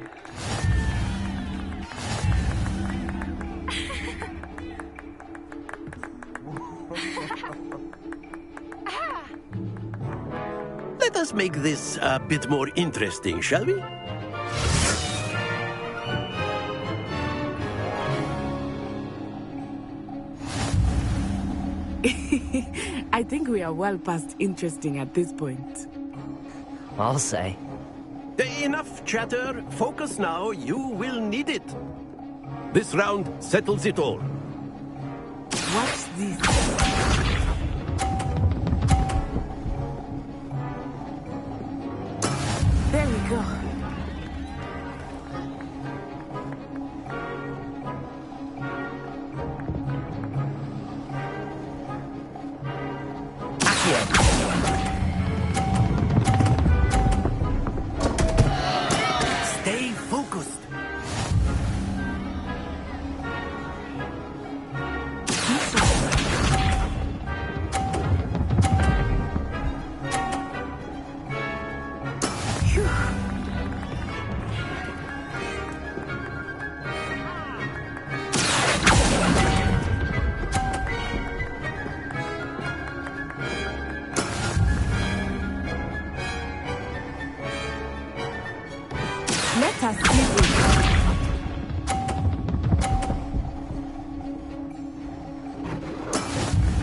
Let's make this a bit more interesting, shall we? I think we are well past interesting at this point. I'll say. Enough chatter. Focus now. You will need it. This round settles it all. Watch this. There we go. Stay focused. Let us see this.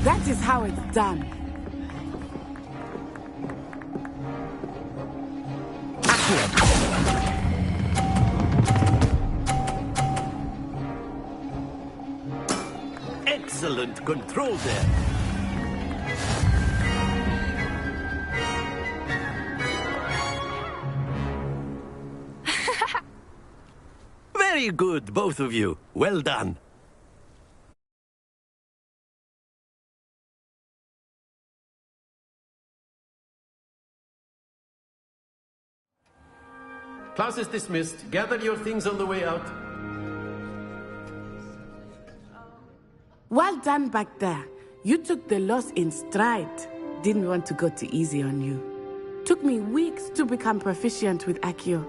That is how it's done. Excellent control there. Very good, both of you. Well done. Class is dismissed. Gather your things on the way out. Well done back there. You took the loss in stride. Didn't want to go too easy on you. Took me weeks to become proficient with Accio.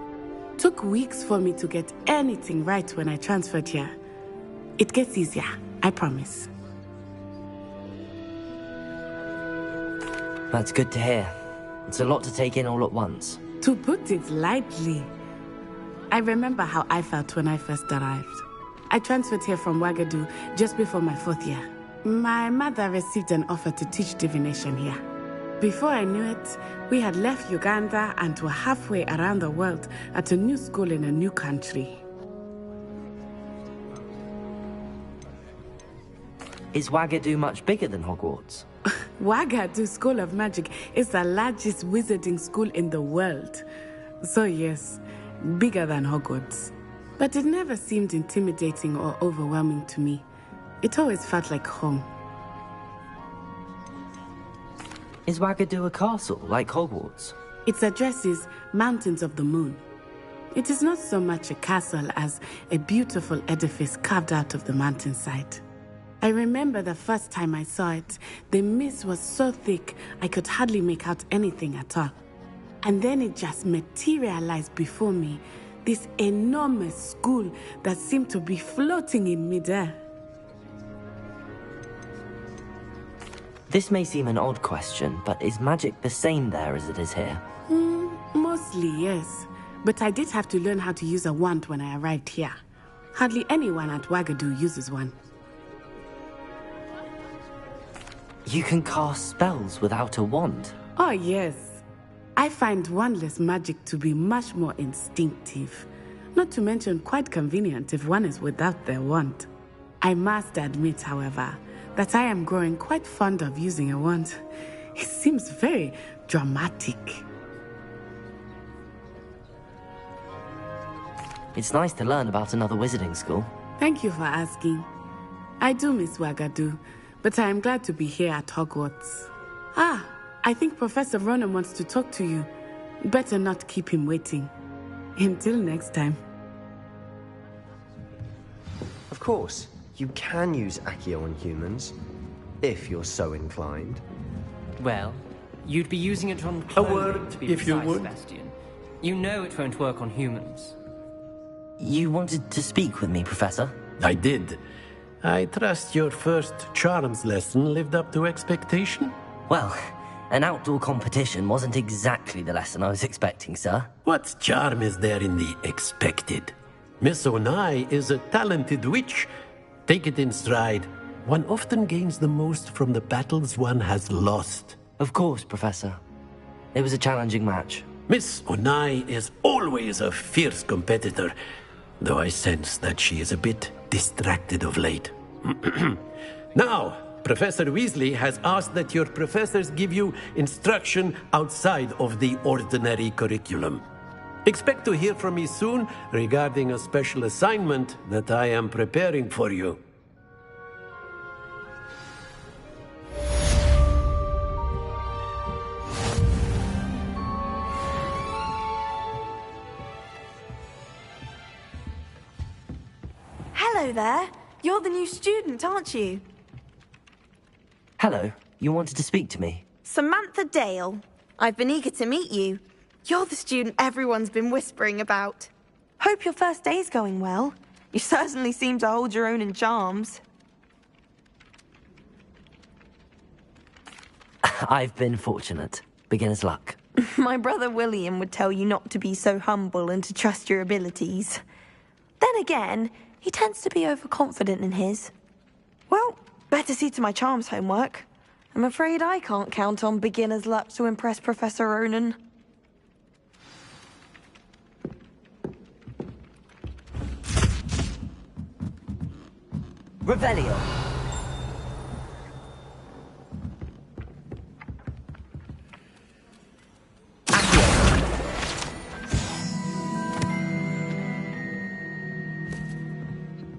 Took weeks for me to get anything right when I transferred here. It gets easier, I promise. That's good to hear. It's a lot to take in all at once. To put it lightly, I remember how I felt when I first arrived. I transferred here from Wagadu just before my 4th year. My mother received an offer to teach divination here. Before I knew it, we had left Uganda and were halfway around the world at a new school in a new country. Is Wagadu much bigger than Hogwarts? Wagadu School of Magic is the largest wizarding school in the world. So yes, bigger than Hogwarts. But it never seemed intimidating or overwhelming to me. It always felt like home. Is Wagadu a castle, like Hogwarts? Its address is Mountains of the Moon. It is not so much a castle as a beautiful edifice carved out of the mountainside. I remember the first time I saw it, the mist was so thick I could hardly make out anything at all. And then it just materialized before me, this enormous school that seemed to be floating in midair. This may seem an odd question, but is magic the same there as it is here? Mostly, yes. But I did have to learn how to use a wand when I arrived here. Hardly anyone at Wagadu uses one. You can cast spells without a wand? Oh, yes. I find wandless magic to be much more instinctive. Not to mention quite convenient if one is without their wand. I must admit, however, that I am growing quite fond of using a wand. It seems very dramatic. It's nice to learn about another wizarding school. Thank you for asking. I do miss Wagadu, but I am glad to be here at Hogwarts. Ah, I think Professor Ronan wants to talk to you. Better not keep him waiting. Until next time. Of course, you can use Accio on humans, if you're so inclined. Well, you'd be using it on clones, word, to be if you precise, would. Sebastian. You know it won't work on humans. You wanted to speak with me, Professor? I did. I trust your first charms lesson lived up to expectation? Well, An outdoor competition wasn't exactly the lesson I was expecting, sir. What charm is there in the expected? Miss Onai is a talented witch. Take it in stride. One often gains the most from the battles one has lost. Of course, Professor. It was a challenging match. Miss Onai is always a fierce competitor, though I sense that she is a bit distracted of late. Now, Professor Weasley has asked that your professors give you instruction outside of the ordinary curriculum. Expect to hear from me soon regarding a special assignment that I am preparing for you. Hello there. You're the new student, aren't you? Hello, you wanted to speak to me? Samantha Dale. I've been eager to meet you. You're the student everyone's been whispering about. Hope your first day's going well. You certainly seem to hold your own in charms. I've been fortunate. Beginner's luck. My brother William would tell you not to be so humble and to trust your abilities. Then again, he tends to be overconfident in his. Well, better see to my charms homework. I'm afraid I can't count on beginner's luck to impress Professor Ronan. Revelio.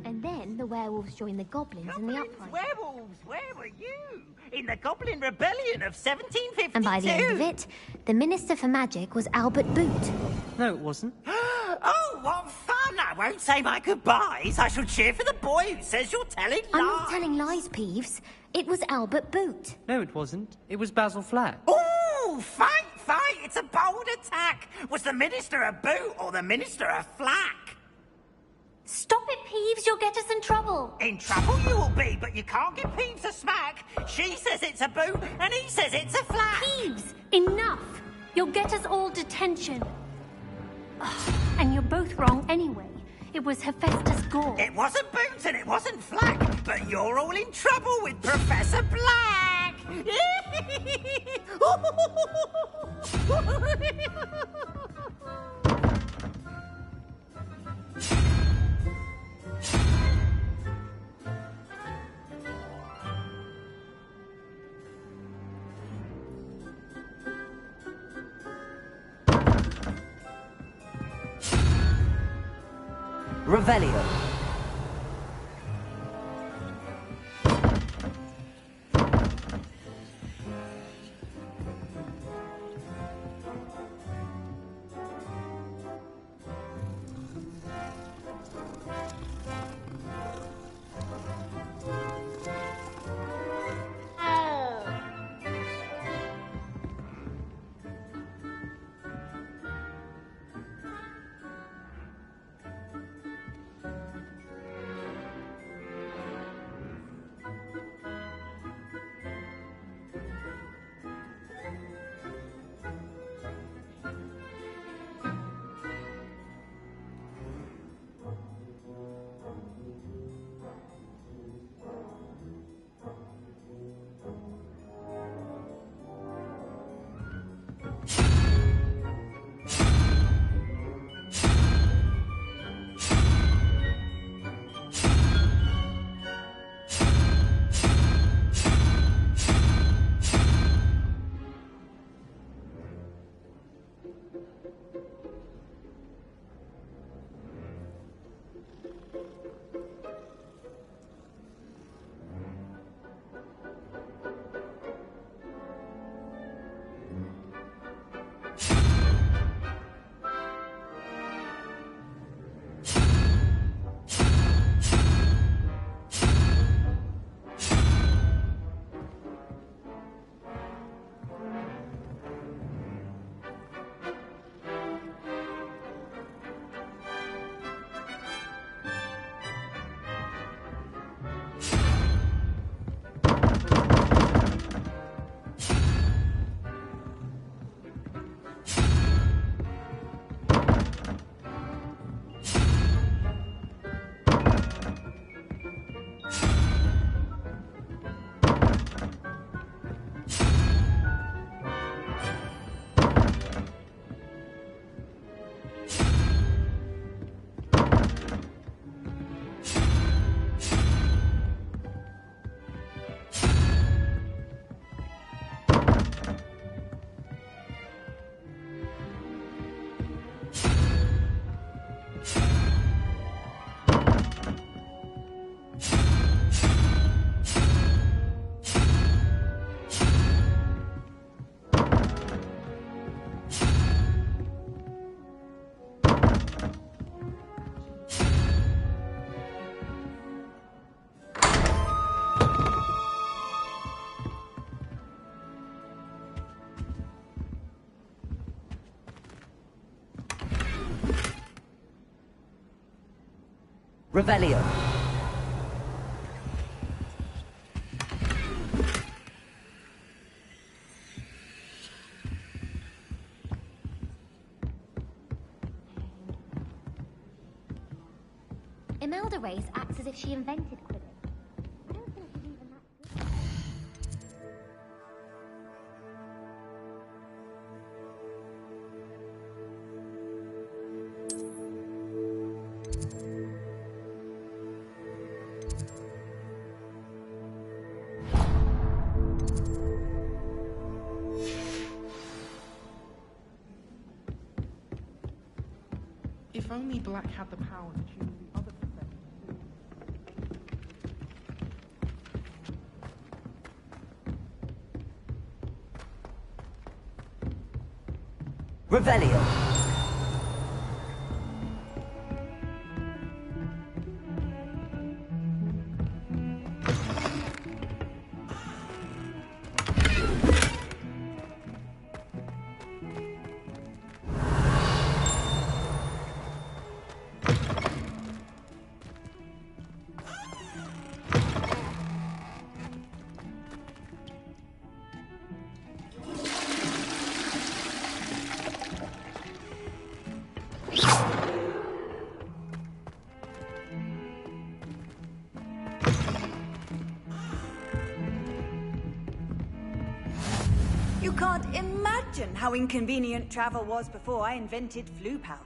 And then the werewolves joined the goblins in the uprising. Werewolves, where were you? In the Goblin Rebellion of 1752. And by the end of it, the Minister for Magic was Albert Boot. No, it wasn't. Oh, what fun! I won't say my goodbyes. I shall cheer for the boy who says you're telling lies. I'm not telling lies, Peeves. It was Albert Boot. No, it wasn't. It was Basil Flack. Ooh, fight, fight! It's a bold attack. Was the Minister a boot or the Minister a flack? Stop it, Peeves. You'll get us in trouble. In trouble you will be, but you can't give Peeves a smack. She says it's a boot, and he says it's a flack. Peeves, enough. You'll get us all detention. Ugh, and you're both wrong anyway. It was Hephaestus Gore. It wasn't boot and it wasn't flack, but you're all in trouble with Professor Black. Revelio. Revelio. Imelda Race acts as if she invented Quidditch. I don't think she's even that good. If only Black had the power to choose the other Revelio. You can't imagine how inconvenient travel was before I invented flu powder.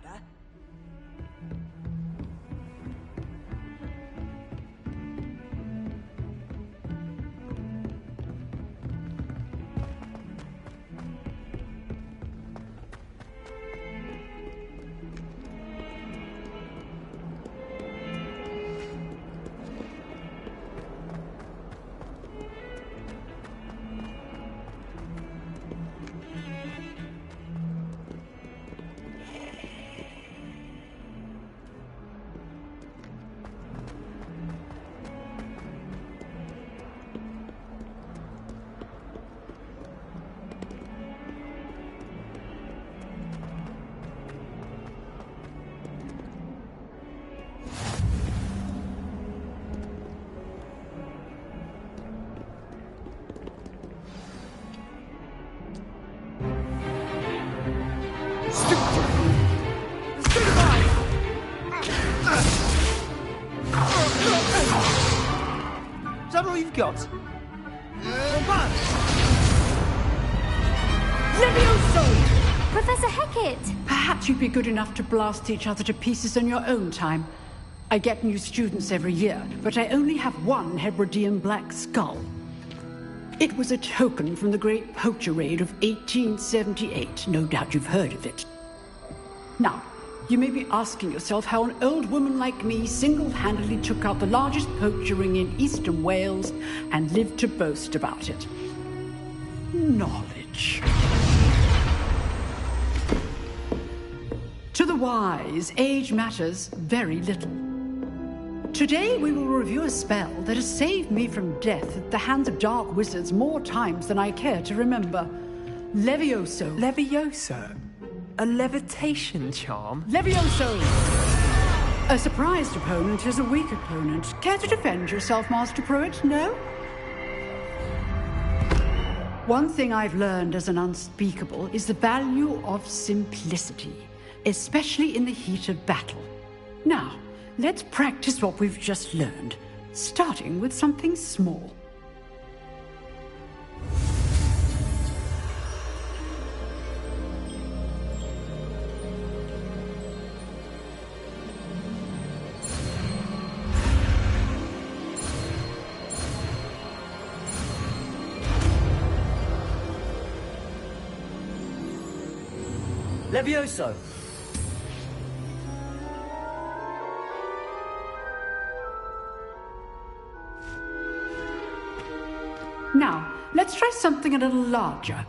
Is that all you've got? Levioso! Professor Hecat! Perhaps you'd be good enough to blast each other to pieces on your own time. I get new students every year, but I only have one Hebridean black skull. It was a token from the Great Poacher Raid of 1878. No doubt you've heard of it. Now, you may be asking yourself how an old woman like me single-handedly took out the largest poacher ring in eastern Wales and lived to boast about it. Knowledge. To the wise, age matters very little. Today we will review a spell that has saved me from death at the hands of dark wizards more times than I care to remember. Levioso. Levioso? A levitation charm? Levioso! A surprised opponent is a weak opponent. Care to defend yourself, Master Pruitt? No? One thing I've learned as an unspeakable is the value of simplicity, especially in the heat of battle. Now, let's practice what we've just learned, starting with something small. Levioso! Now, let's try something a little larger.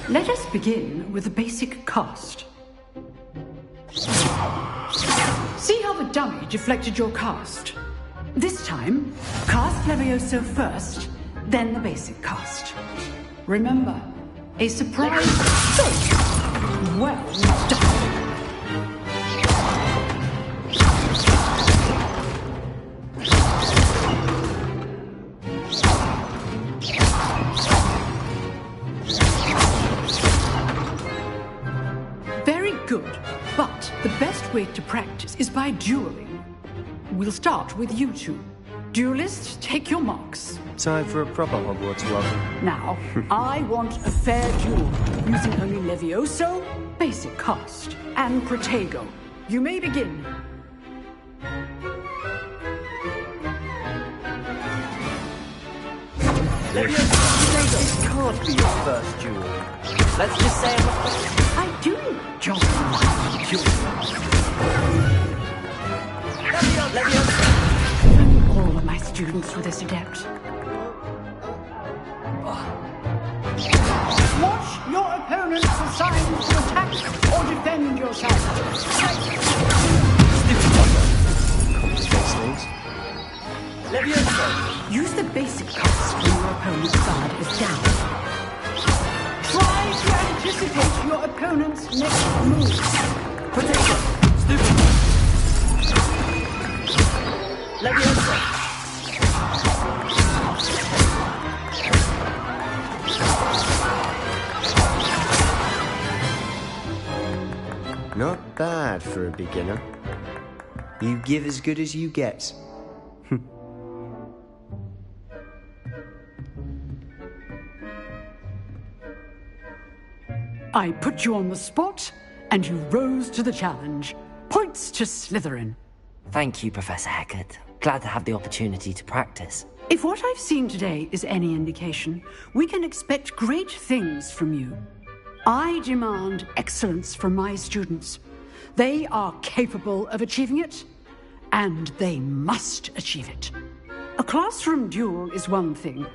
Let us begin with the basic cast. See how the dummy deflected your cast? This time, cast Levioso first, then the basic cast. Remember, a surprise. Well done. Very good, but the best way to practice is by dueling. We'll start with you two. Duelists, take your marks. Time for a proper Hogwarts welcome. Now, I want a fair duel, using only Levioso, basic cast, and Protego. You may begin. This can't be your first duel. Let's just say I do enjoy all of my students were this adept. Watch your opponent's assigned to attack or defend yourself. Use the basic cast when your opponent's guard is down. Try to anticipate your opponent's next move. Potato. Stupid. Leviosa. Not bad for a beginner. You give as good as you get. I put you on the spot, and you rose to the challenge. Points to Slytherin. Thank you, Professor Hecat. Glad to have the opportunity to practice. If what I've seen today is any indication, we can expect great things from you. I demand excellence from my students. They are capable of achieving it, and they must achieve it. A classroom duel is one thing,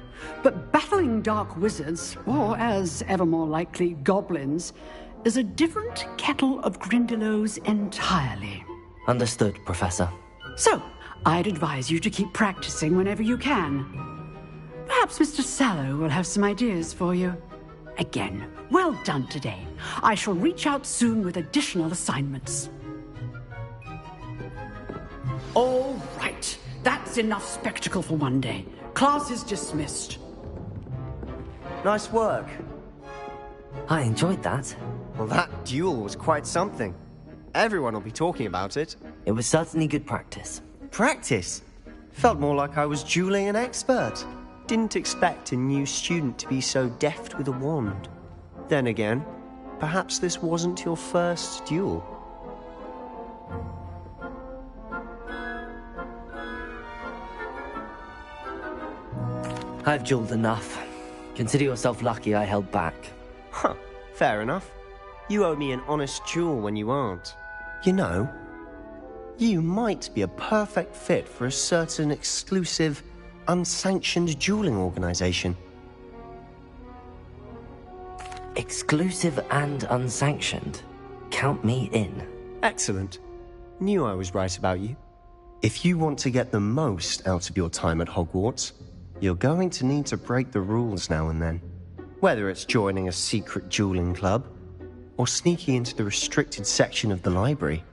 but battling dark wizards, or as ever more likely, goblins, is a different kettle of Grindylows entirely. Understood, Professor. So, I'd advise you to keep practicing whenever you can. Perhaps Mr. Sallow will have some ideas for you. Again, well done today. I shall reach out soon with additional assignments. All right. That's enough spectacle for one day. Class is dismissed. Nice work. I enjoyed that. Well, that duel was quite something. Everyone will be talking about it. It was certainly good practice. Practice? Felt more like I was dueling an expert. Didn't expect a new student to be so deft with a wand. Then again, perhaps this wasn't your first duel. I've dueled enough. Consider yourself lucky I held back. Huh, fair enough. You owe me an honest duel when you aren't. You know, you might be a perfect fit for a certain exclusive, unsanctioned dueling organization. Exclusive and unsanctioned? Count me in. Excellent. Knew I was right about you. If you want to get the most out of your time at Hogwarts, you're going to need to break the rules now and then. Whether it's joining a secret dueling club, or sneaking into the restricted section of the library,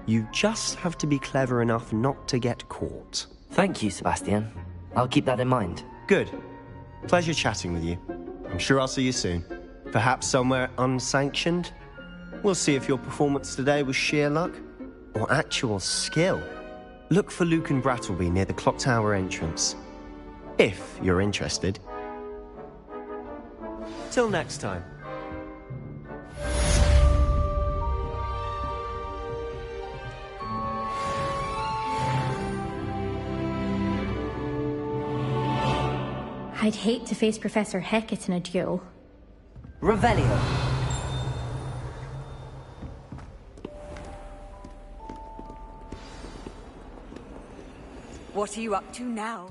you just have to be clever enough not to get caught. Thank you, Sebastian. I'll keep that in mind. Good. Pleasure chatting with you. I'm sure I'll see you soon. Perhaps somewhere unsanctioned? We'll see if your performance today was sheer luck, or actual skill. Look for Luke and Brattleby near the clock tower entrance. If you're interested. Till next time. I'd hate to face Professor Hecat in a duel. Revelio. What are you up to now?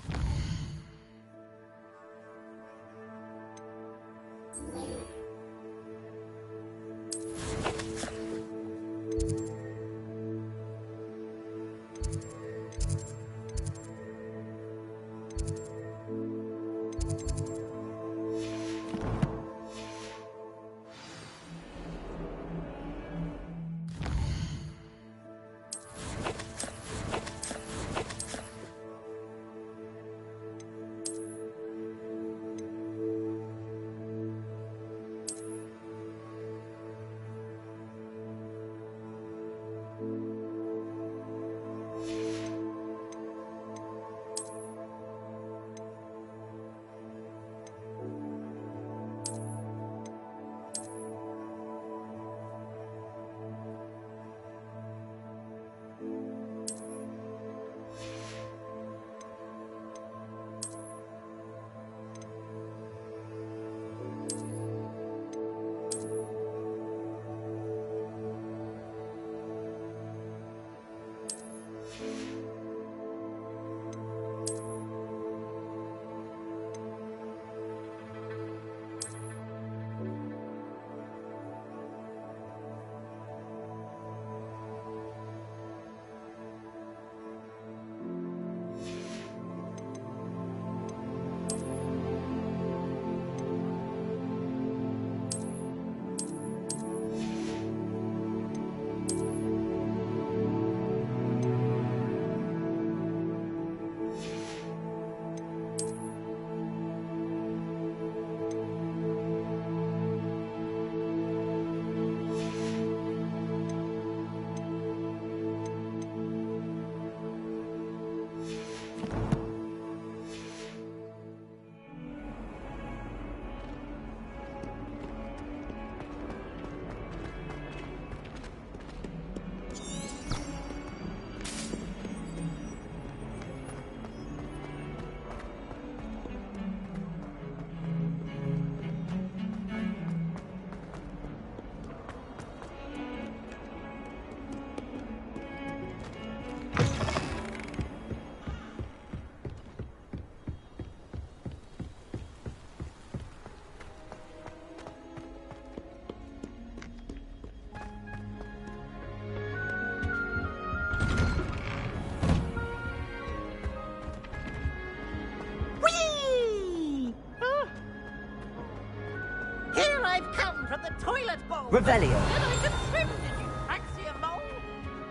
Revelio. Then I can swim, did you fancy a mole?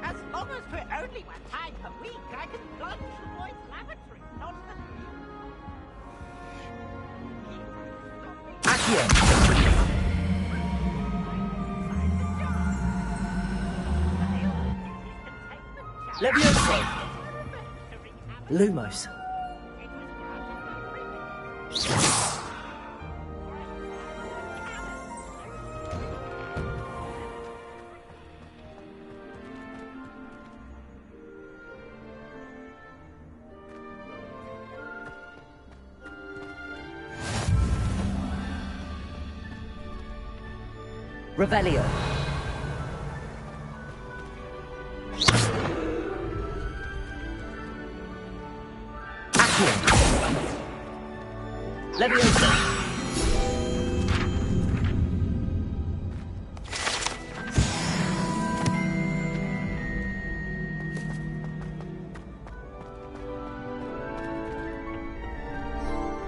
As long as we're only 1 time per week, I can plunge from Lloyd's lavatory. Not the... Accio. Levioso. Lumos. Revelio. Accio. Levioso.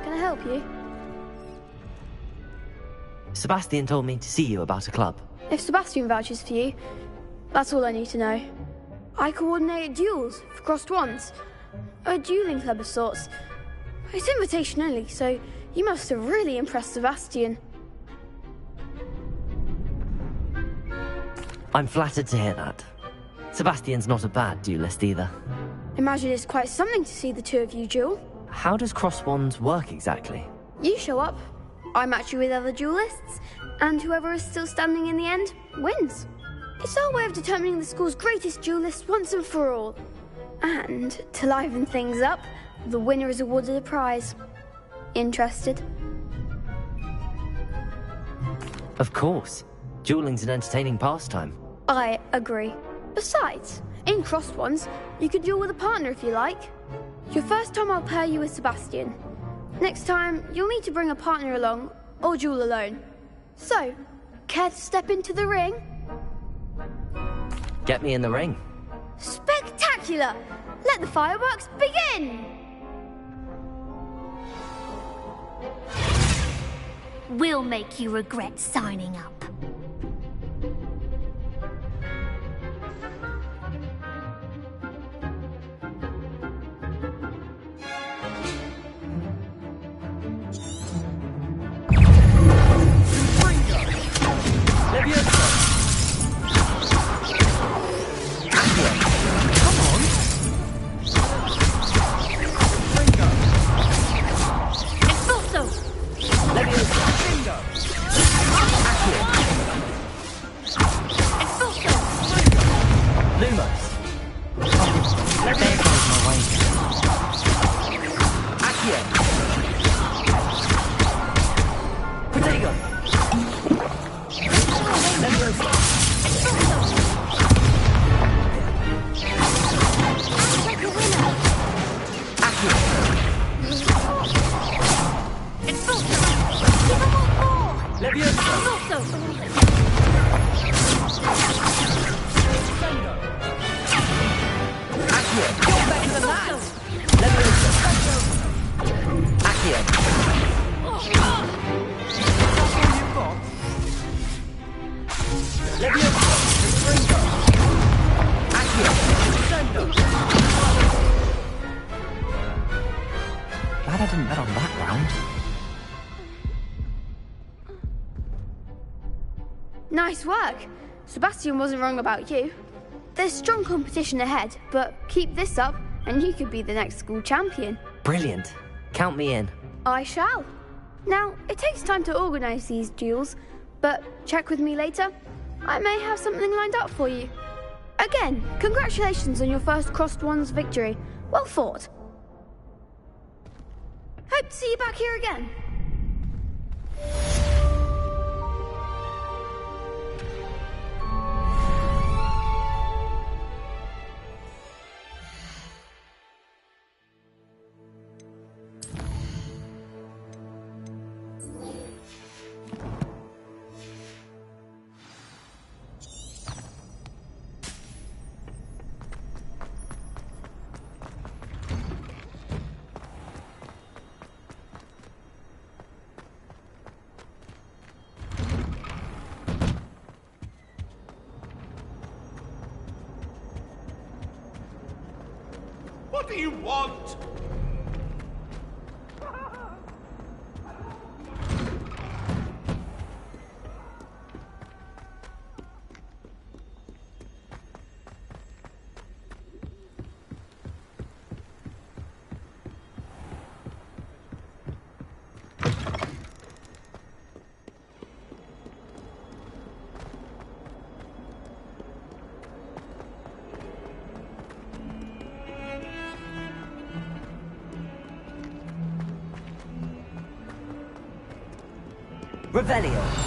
Can I help you? Sebastian told me to see you about a club. If Sebastian vouches for you, that's all I need to know. I coordinate duels for crossed wands. A dueling club of sorts. It's invitation only, so you must have really impressed Sebastian. I'm flattered to hear that. Sebastian's not a bad duelist either. Imagine it's quite something to see the two of you duel. How does cross wands work exactly? You show up, I match you with other duelists, and whoever is still standing in the end wins. It's our way of determining the school's greatest duelist once and for all. And to liven things up, the winner is awarded a prize. Interested? Of course. Dueling's an entertaining pastime. I agree. Besides, in crossed ones, you could duel with a partner if you like. Your first time I'll pair you with Sebastian. Next time, you'll need to bring a partner along, or duel alone. So, care to step into the ring? Get me in the ring. Spectacular! Let the fireworks begin! We'll make you regret signing up. Glad I didn't bet on that round. Nice work. Sebastian wasn't wrong about you. There's strong competition ahead, but keep this up and you could be the next school champion. Brilliant. Count me in. I shall. Now, it takes time to organise these duels, but check with me later. I may have something lined up for you. Again, congratulations on your first crossed wands victory. Well fought. Hope to see you back here again. What do you want? Revelio.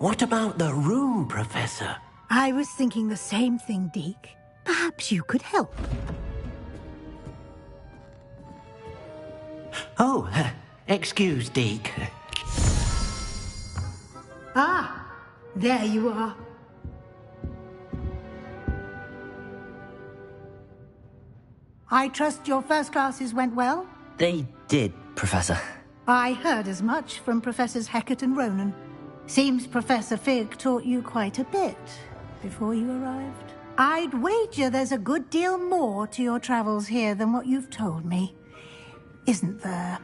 What about the room, Professor? I was thinking the same thing, Deke. Perhaps you could help. Oh, excuse, Deke. Ah, there you are. I trust your first classes went well? They did, Professor. I heard as much from Professors Hecat and Ronan. Seems Professor Fig taught you quite a bit before you arrived. I'd wager there's a good deal more to your travels here than what you've told me. Isn't there?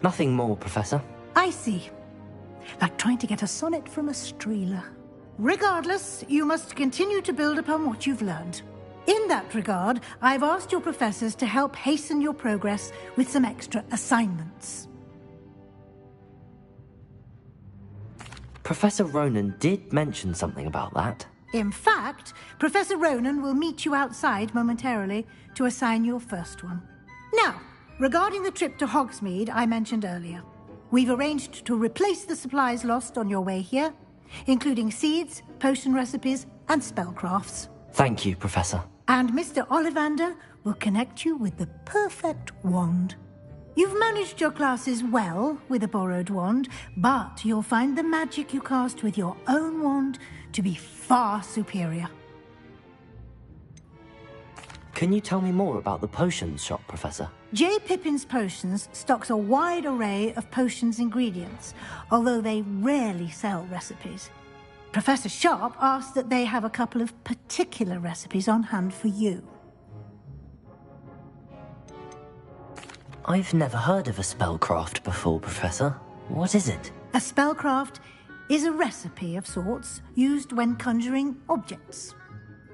Nothing more, Professor. I see. Like trying to get a sonnet from a streeler. Regardless, you must continue to build upon what you've learned. In that regard, I've asked your professors to help hasten your progress with some extra assignments. Professor Ronan did mention something about that. In fact, Professor Ronan will meet you outside momentarily to assign your first one. Now, regarding the trip to Hogsmeade I mentioned earlier, we've arranged to replace the supplies lost on your way here, including seeds, potion recipes, and spellcrafts. Thank you, Professor. And Mr. Ollivander will connect you with the perfect wand. You've managed your classes well with a borrowed wand, but you'll find the magic you cast with your own wand to be far superior. Can you tell me more about the potions shop, Professor? J. Pippin's Potions stocks a wide array of potions ingredients, although they rarely sell recipes. Professor Sharp asked that they have a couple of particular recipes on hand for you. I've never heard of a spellcraft before, Professor. What is it? A spellcraft is a recipe of sorts used when conjuring objects.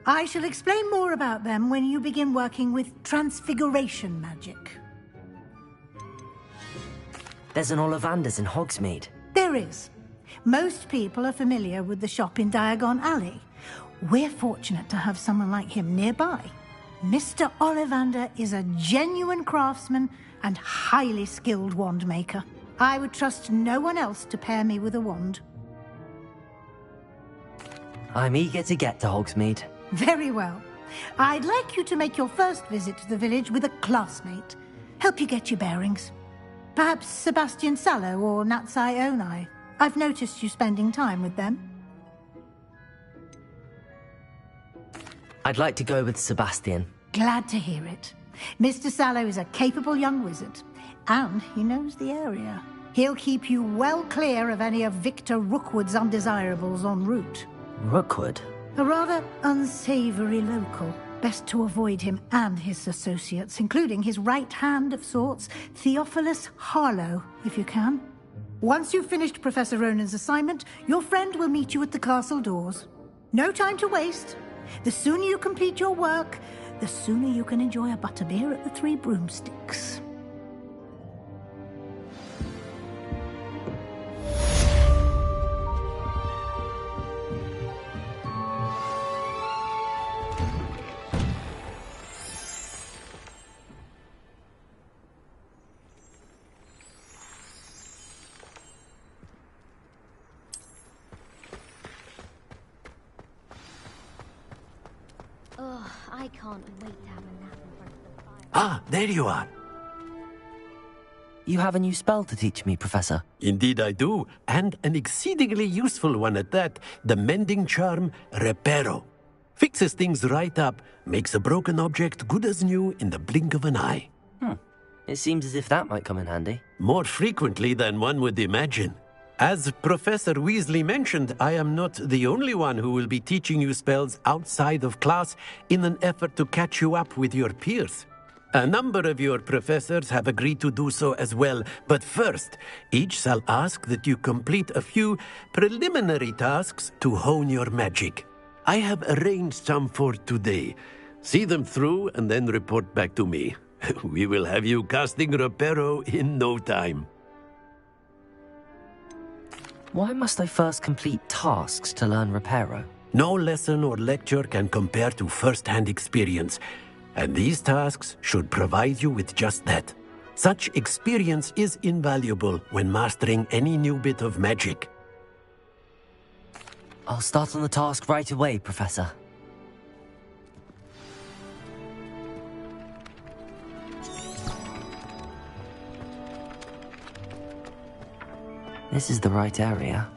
I shall explain more about them when you begin working with transfiguration magic. There's an Ollivander's in Hogsmeade. There is. Most people are familiar with the shop in Diagon Alley. We're fortunate to have someone like him nearby. Mr. Ollivander is a genuine craftsman and highly skilled wand maker. I would trust no one else to pair me with a wand. I'm eager to get to Hogsmeade. Very well. I'd like you to make your first visit to the village with a classmate. Help you get your bearings. Perhaps Sebastian Sallow or Natsai Onai. I've noticed you spending time with them. I'd like to go with Sebastian. Glad to hear it. Mr. Sallow is a capable young wizard, and he knows the area. He'll keep you well clear of any of Victor Rookwood's undesirables en route. Rookwood? A rather unsavory local. Best to avoid him and his associates, including his right hand of sorts, Theophilus Harlow, if you can. Once you've finished Professor Ronan's assignment, your friend will meet you at the castle doors. No time to waste. The sooner you complete your work, the sooner you can enjoy a butterbeer at the Three Broomsticks. can't wait to have a nap in front of the fire. Ah, there you are. You have a new spell to teach me, Professor. Indeed I do, and an exceedingly useful one at that. The mending charm, Reparo. Fixes things right up, makes a broken object good as new in the blink of an eye. It seems as if that might come in handy. More frequently than one would imagine. As Professor Weasley mentioned, I am not the only one who will be teaching you spells outside of class in an effort to catch you up with your peers. A number of your professors have agreed to do so as well, but first, each shall ask that you complete a few preliminary tasks to hone your magic. I have arranged some for today. See them through and then report back to me. We will have you casting Reparo in no time. Why must I first complete tasks to learn Reparo? No lesson or lecture can compare to first-hand experience, and these tasks should provide you with just that. Such experience is invaluable when mastering any new bit of magic. I'll start on the task right away, Professor. This is the right area.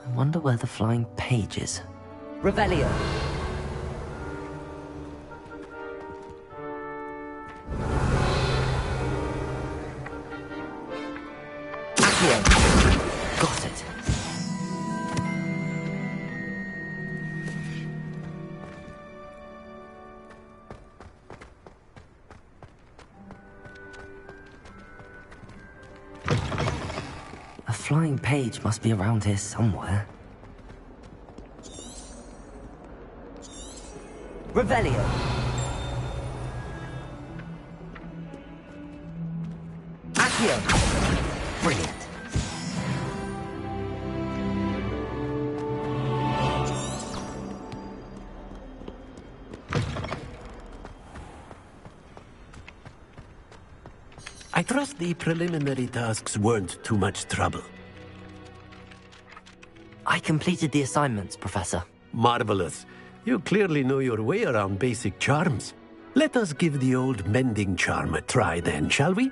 I wonder where the flying page is. Revelio! Accio! Got it. A flying page must be around here somewhere. Revelio! Accio! Brilliant. I trust the preliminary tasks weren't too much trouble. I completed the assignments, Professor. Marvelous. You clearly know your way around basic charms. Let us give the old mending charm a try then, shall we?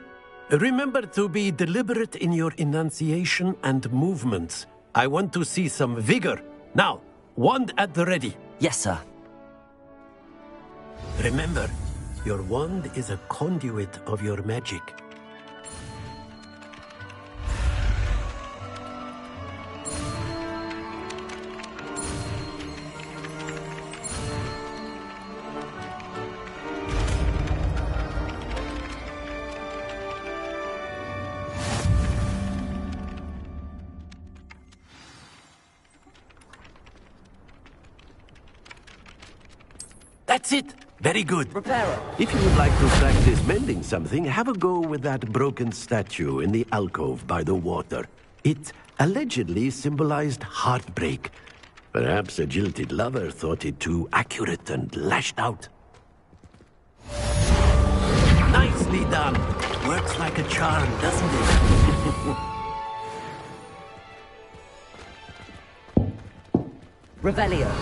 Remember to be deliberate in your enunciation and movements. I want to see some vigor. Now, wand at the ready. Yes, sir. Remember, your wand is a conduit of your magic. That's it! Very good. Reparo. If you would like to practice mending something, have a go with that broken statue in the alcove by the water. It allegedly symbolized heartbreak. Perhaps a jilted lover thought it too accurate and lashed out. Nicely done. Works like a charm, doesn't it? Revelio.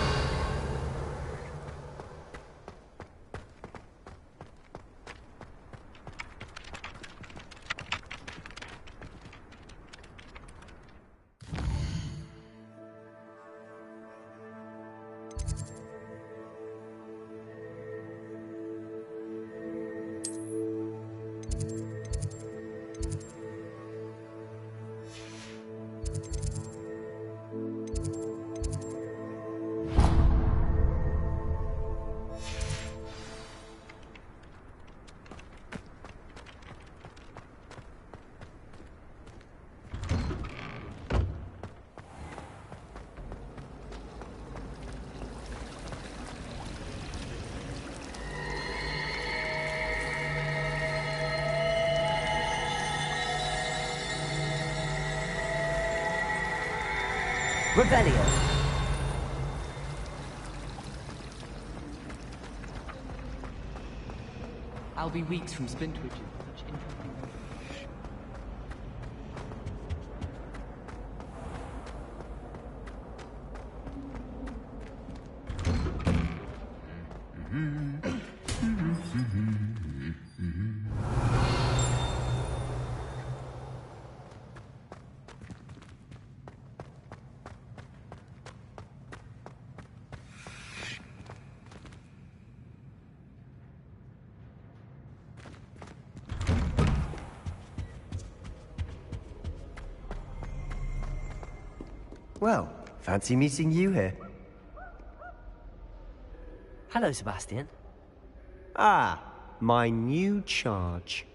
Revelio. I'll be weeks from Splintwich. Such interesting. Well, fancy meeting you here. Hello, Sebastian. Ah, my new charge.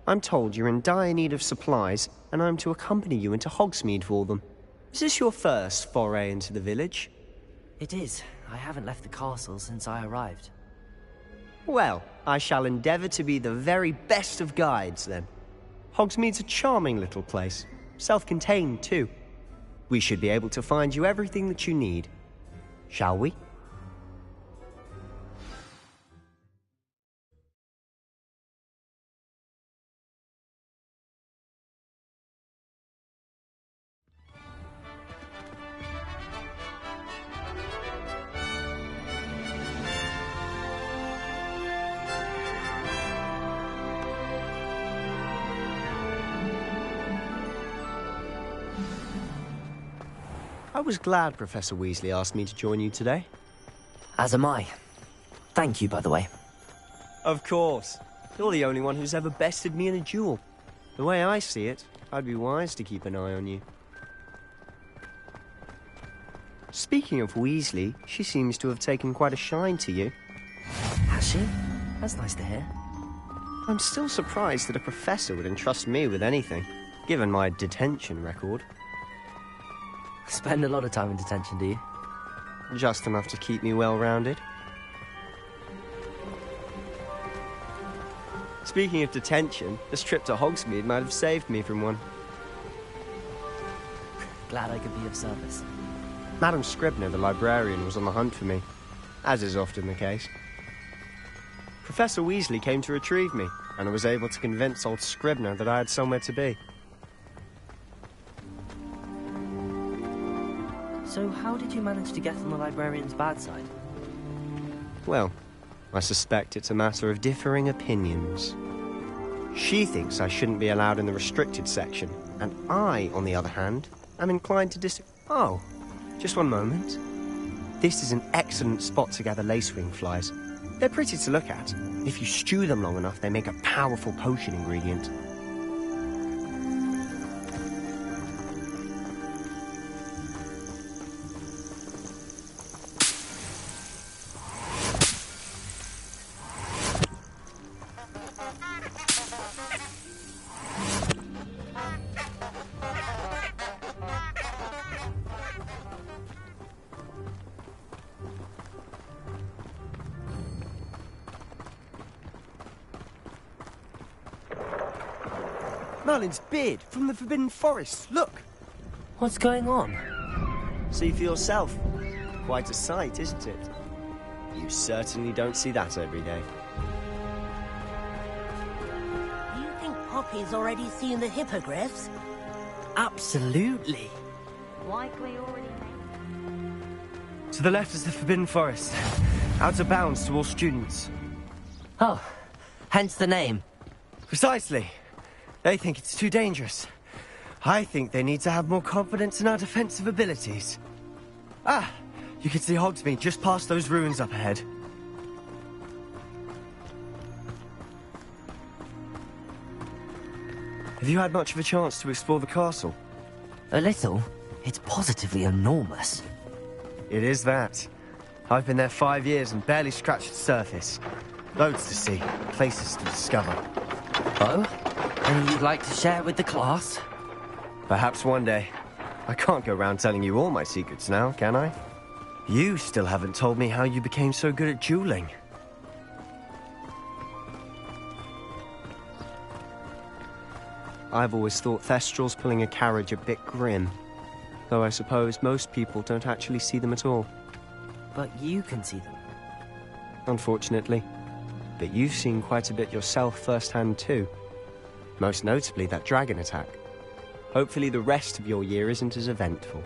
I'm told you're in dire need of supplies, and I'm to accompany you into Hogsmeade for them. Is this your first foray into the village? It is. I haven't left the castle since I arrived. Well, I shall endeavour to be the very best of guides, then. Hogsmeade's a charming little place. Self-contained, too. We should be able to find you everything that you need. Shall we? I was glad Professor Weasley asked me to join you today. As am I. Thank you, by the way. Of course. You're the only one who's ever bested me in a duel. The way I see it, I'd be wise to keep an eye on you. Speaking of Weasley, she seems to have taken quite a shine to you. Has she? That's nice to hear. I'm still surprised that a professor would entrust me with anything, given my detention record. Spend a lot of time in detention, do you? Just enough to keep me well-rounded. Speaking of detention, this trip to Hogsmeade might have saved me from one. Glad I could be of service. Madam Scribner, the librarian, was on the hunt for me, as is often the case. Professor Weasley came to retrieve me, and I was able to convince old Scribner that I had somewhere to be. So how did you manage to get on the librarian's bad side? Well, I suspect it's a matter of differing opinions. She thinks I shouldn't be allowed in the restricted section, and I, on the other hand, am inclined to Oh, just one moment. This is an excellent spot to gather lacewing flies. They're pretty to look at. If you stew them long enough, they make a powerful potion ingredient. Merlin's beard from the Forbidden Forest. Look! What's going on? See for yourself. Quite a sight, isn't it? You certainly don't see that every day. You think Poppy's already seen the hippogriffs? Absolutely. Likely already. To the left is the Forbidden Forest. Out of bounds to all students. Oh, hence the name. Precisely. They think it's too dangerous. I think they need to have more confidence in our defensive abilities. Ah, you can see Hogsmeade just past those ruins up ahead. Have you had much of a chance to explore the castle? A little. It's positively enormous. It is that. I've been there 5 years and barely scratched the surface. Loads to see, places to discover. Oh? And you'd like to share with the class? Perhaps one day. I can't go around telling you all my secrets now, can I? You still haven't told me how you became so good at dueling. I've always thought Thestrals pulling a carriage a bit grim. Though I suppose most people don't actually see them at all. But you can see them. Unfortunately. But you've seen quite a bit yourself firsthand too. Most notably that dragon attack. Hopefully the rest of your year isn't as eventful.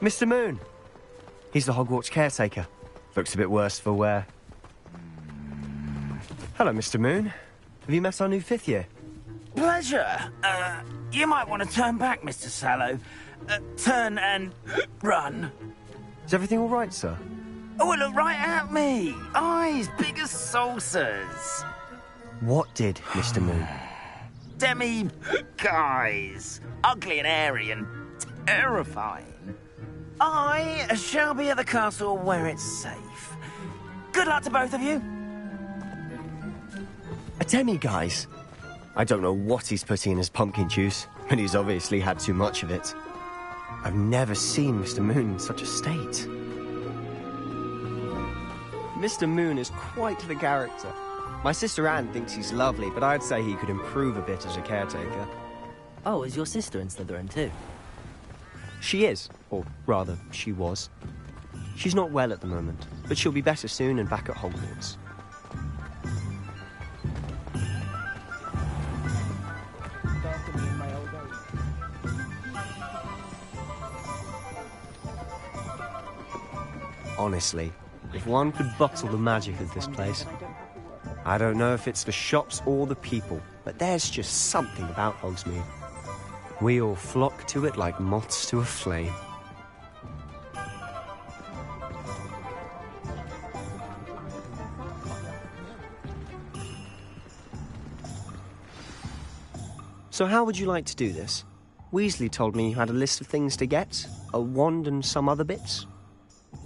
Mr. Moon! He's the Hogwarts caretaker. Looks a bit worse for wear. Hello, Mr. Moon. Have you met our new 5th year? Pleasure. You might want to turn back, Mr. Sallow. Turn and run. Is everything all right, sir? Oh, it looked right at me. Eyes big as saucers. What did, Mr. Moon? Demi guys. Ugly and hairy and terrifying. I shall be at the castle where it's safe. Good luck to both of you. A demi-guise? I don't know what he's putting in his pumpkin juice, but he's obviously had too much of it. I've never seen Mr. Moon in such a state. Mr. Moon is quite the character. My sister Anne thinks he's lovely, but I'd say he could improve a bit as a caretaker. Oh, is your sister in Slytherin too? She is, or rather, she was. She's not well at the moment, but she'll be better soon and back at Hogwarts. Honestly, if one could bottle the magic of this place. I don't know if it's the shops or the people, but there's just something about Hogsmeade. We all flock to it like moths to a flame. So how would you like to do this? Weasley told me you had a list of things to get, a wand and some other bits.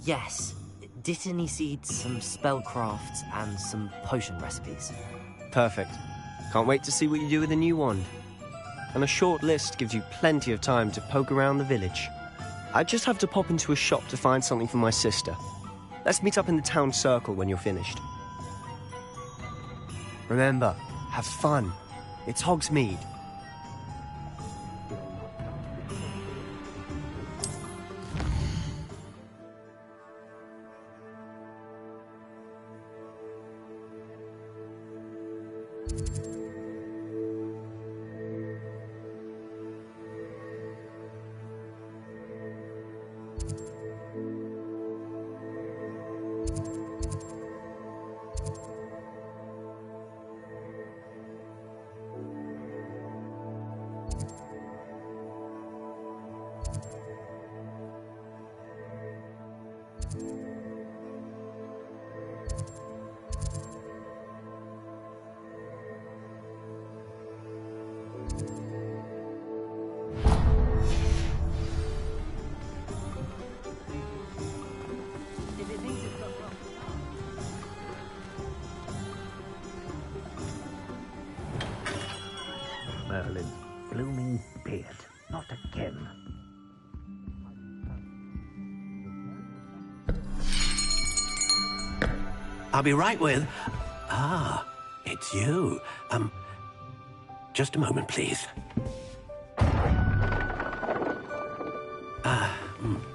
Yes. Dittany seeds, some spellcrafts, and some potion recipes. Perfect. Can't wait to see what you do with the new wand. And a short list gives you plenty of time to poke around the village. I just have to pop into a shop to find something for my sister. Let's meet up in the town circle when you're finished. Remember, have fun. It's Hogsmeade. Merlin's blooming beard. Not again. I'll be right with... Ah, it's you. Just a moment, please.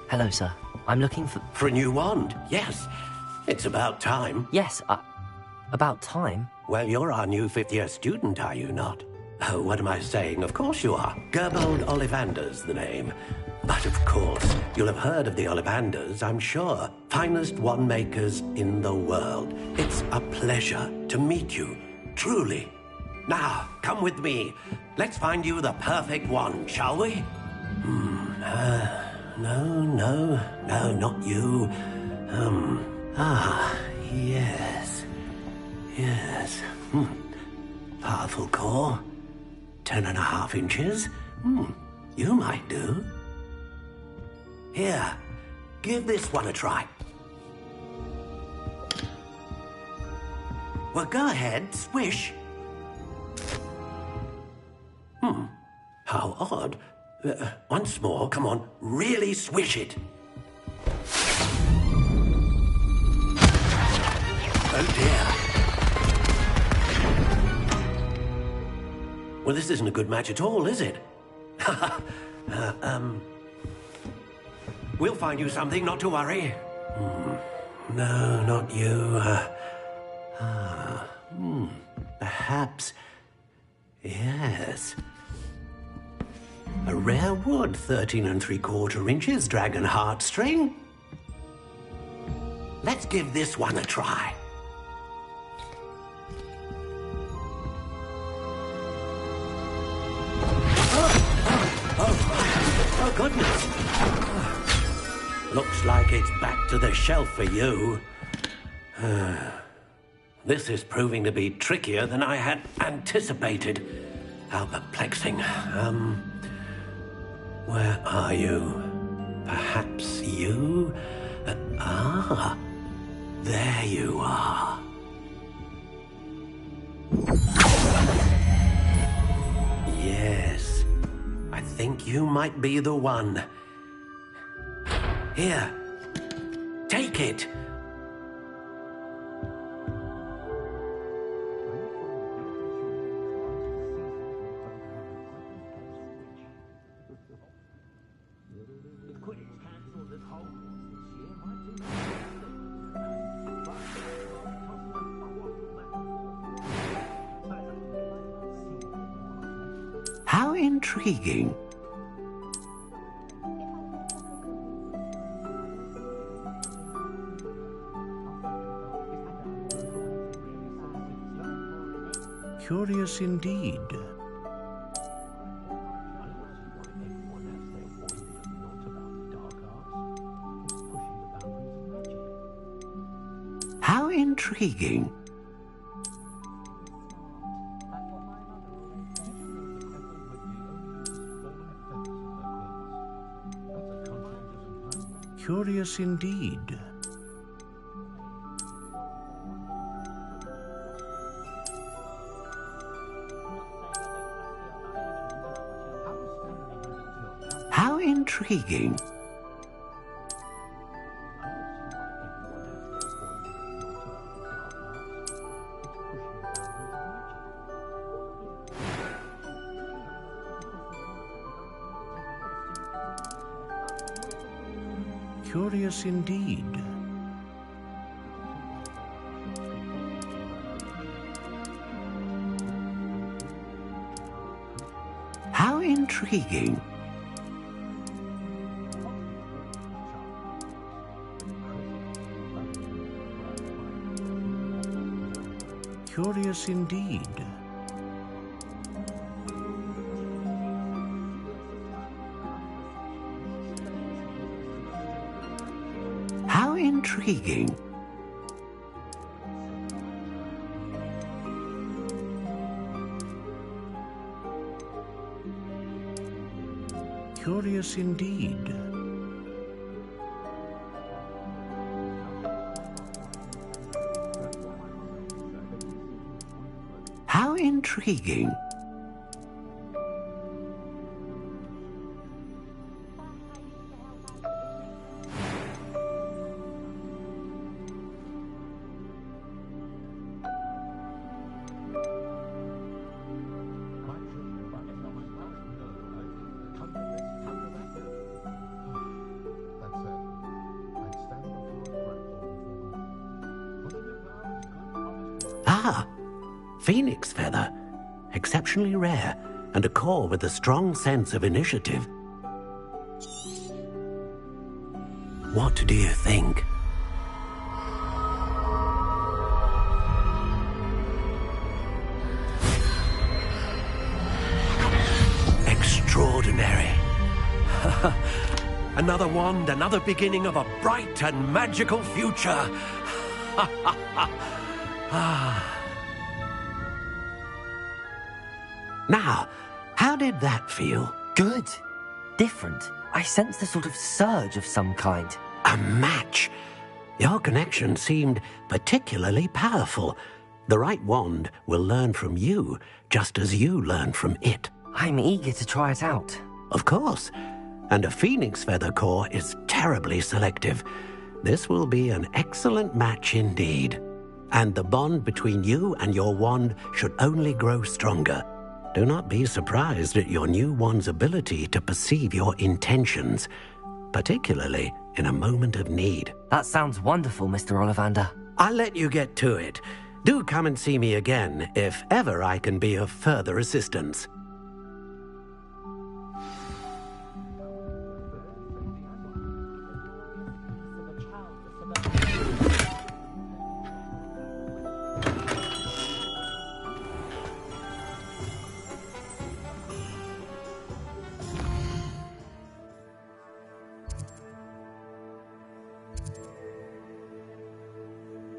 Hello, sir. I'm looking for... For a new wand, yes. It's about time. Yes, about time? Well, you're our new fifth-year student, are you not? Oh, what am I saying? Of course you are. Gerbold Ollivander's the name. But of course, you'll have heard of the Ollivanders, I'm sure. Finest wand makers in the world. It's a pleasure to meet you, truly. Now, come with me. Let's find you the perfect wand, shall we? No, not you. Yes. Powerful core. 10.5 inches. You might do. Here, give this one a try. Well, go ahead, swish. How odd. Once more, come on, really swish it. Oh dear. Well, this isn't a good match at all, is it? We'll find you something, not to worry. No, not you. Perhaps. Yes. A rare wood, 13 3/4 inches, dragon heartstring. Let's give this one a try. Oh, goodness. Looks like it's back to the shelf for you. This is proving to be trickier than I had anticipated. How perplexing. Where are you? Perhaps you? There you are. Yes, I think you might be the one. Here, take it. How intriguing. Curious indeed. How intriguing. Curious indeed. How intriguing. Curious indeed. How intriguing. Curious indeed. How intriguing. Curious indeed. How intriguing. Ah, phoenix feather. Exceptionally rare, and a core with a strong sense of initiative. What do you think? Extraordinary. Another wand, another beginning of a bright and magical future. Now, how did that feel? Good. Different. I sensed a sort of surge of some kind. A match. Your connection seemed particularly powerful. The right wand will learn from you, just as you learn from it. I'm eager to try it out. Of course. And a phoenix feather core is terribly selective. This will be an excellent match indeed. And the bond between you and your wand should only grow stronger. Do not be surprised at your new wand's ability to perceive your intentions, particularly in a moment of need. That sounds wonderful, Mr. Ollivander. I'll let you get to it. Do come and see me again if ever I can be of further assistance.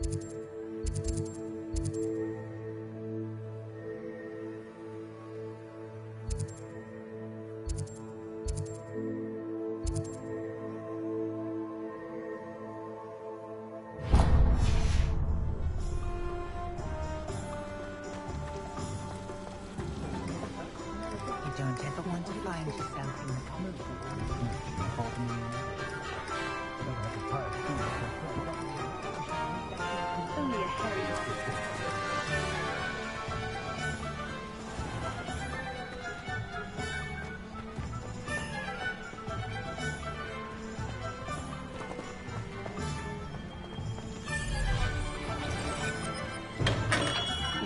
You don't ever want to find yourself in the common only a hairy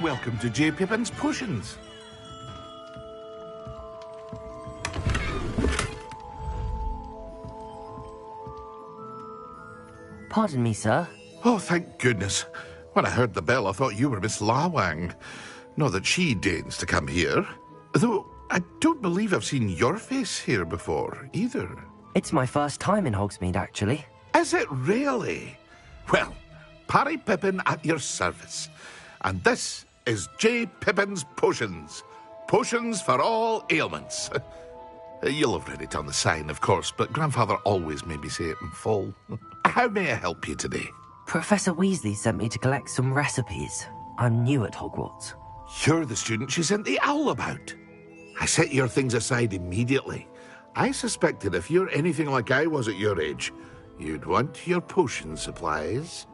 Welcome to J. Pippin's Potions. Pardon me, sir. Oh, thank goodness. When I heard the bell, I thought you were Miss Lawang. Not that she deigns to come here. Though I don't believe I've seen your face here before, either. It's my first time in Hogsmeade, actually. Is it really? Well, Parry Pippin at your service. And this is J. Pippin's Potions. Potions for all ailments. You'll have read it on the sign, of course, but Grandfather always made me say it in full. How may I help you today? Professor Weasley sent me to collect some recipes. I'm new at Hogwarts. You're the student she sent the owl about. I set your things aside immediately. I suspected if you're anything like I was at your age, you'd want your potion supplies.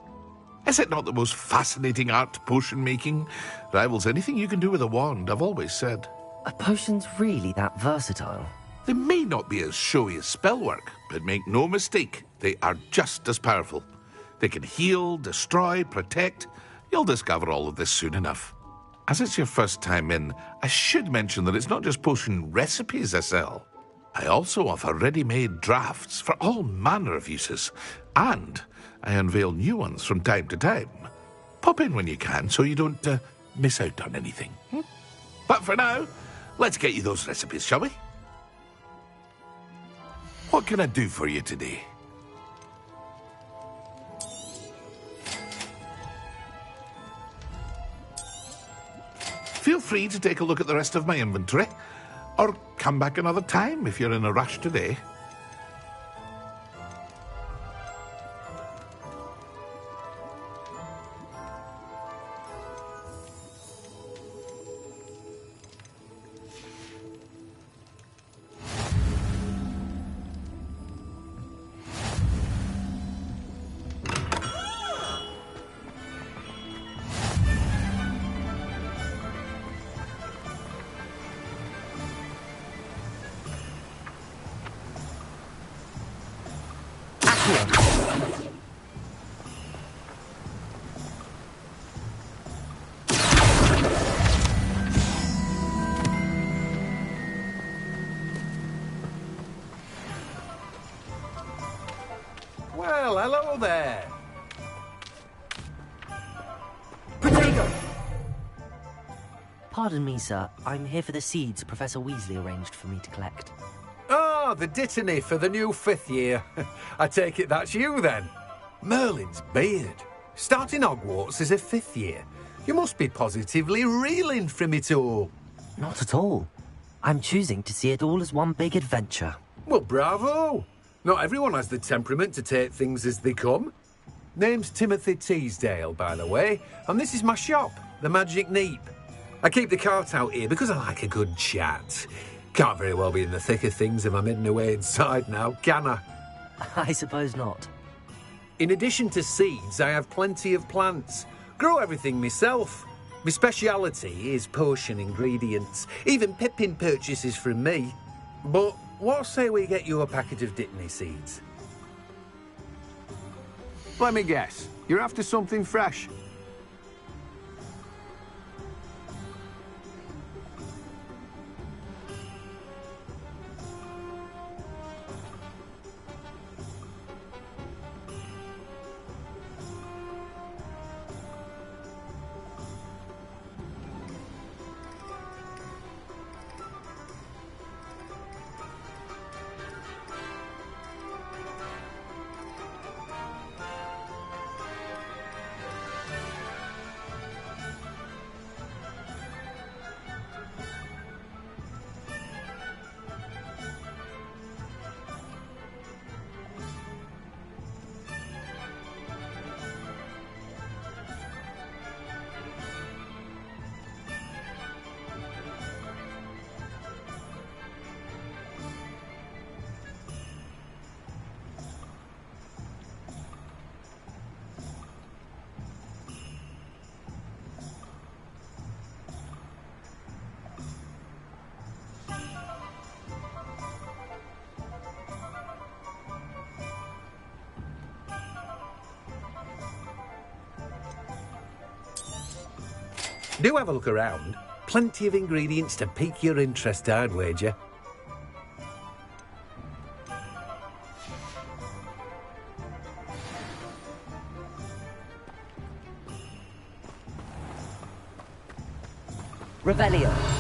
Is it not the most fascinating art, potion making? Rivals anything you can do with a wand, I've always said. Are potions really that versatile? They may not be as showy as spellwork, but make no mistake, they are just as powerful. They can heal, destroy, protect. You'll discover all of this soon enough. As it's your first time in, I should mention that it's not just potion recipes I sell. I also offer ready-made drafts for all manner of uses, and I unveil new ones from time to time. Pop in when you can so you don't miss out on anything. But for now, let's get you those recipes, shall we? What can I do for you today? Feel free to take a look at the rest of my inventory, or come back another time if you're in a rush today. Well, hello there. Pardon me, sir. I'm here for the seeds Professor Weasley arranged for me to collect. Oh, the dittany for the new 5th year. I take it that's you, then. Merlin's beard. Starting Hogwarts as a 5th year. You must be positively reeling from it all. Not at all. I'm choosing to see it all as one big adventure. Well, bravo. Not everyone has the temperament to take things as they come. Name's Timothy Teasdale, by the way, and this is my shop, the Magic Neep. I keep the cart out here because I like a good chat. Can't very well be in the thick of things if I'm hidden away inside now, can I? I suppose not. In addition to seeds, I have plenty of plants. Grow everything myself. My speciality is potion ingredients. Even Pippin purchases from me. But what say we get you a packet of Dittany seeds? Let me guess. You're after something fresh. Do have a look around. Plenty of ingredients to pique your interest, I'd wager. Revelio.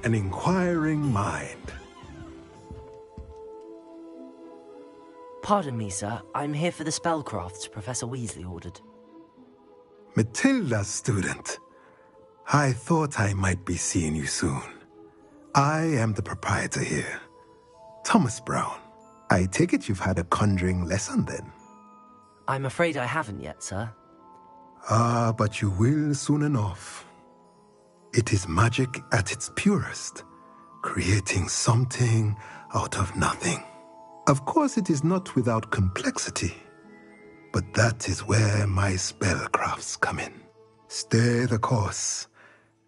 An inquiring mind. Pardon me, sir. I'm here for the spellcrafts Professor Weasley ordered. Matilda's student. I thought I might be seeing you soon. I am the proprietor here, Thomas Brown. I take it you've had a conjuring lesson then? I'm afraid I haven't yet, sir. Ah, but you will soon enough. It is magic at its purest, creating something out of nothing. Of course, it is not without complexity, but that is where my spellcrafts come in. Stay the course,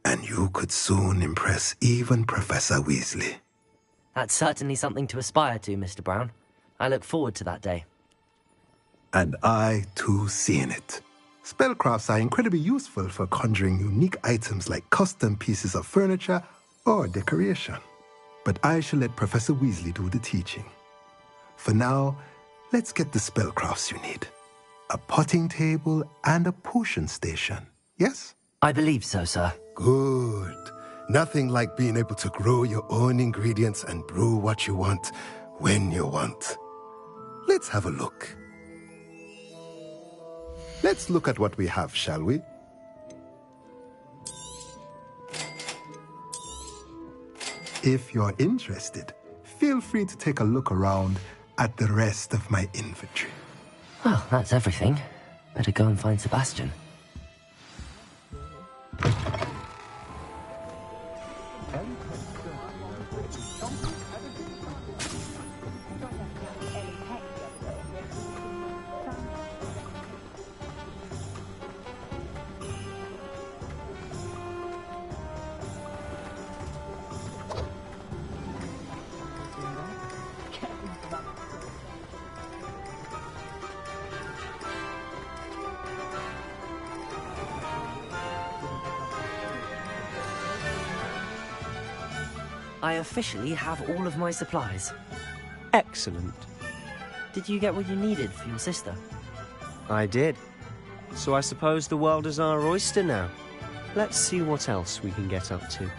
and you could soon impress even Professor Weasley. That's certainly something to aspire to, Mr. Brown. I look forward to that day. And I, too, seeing it. Spellcrafts are incredibly useful for conjuring unique items like custom pieces of furniture or decoration. But I shall let Professor Weasley do the teaching. For now, let's get the spellcrafts you need. A potting table and a potion station, yes? I believe so, sir. Good. Nothing like being able to grow your own ingredients and brew what you want when you want. Let's have a look. Let's look at what we have, shall we? If you're interested, feel free to take a look around at the rest of my inventory. Well, that's everything. Better go and find Sebastian. I officially have all of my supplies. Excellent. Did you get what you needed for your sister? I did. So I suppose the world is our oyster now. Let's see what else we can get up to.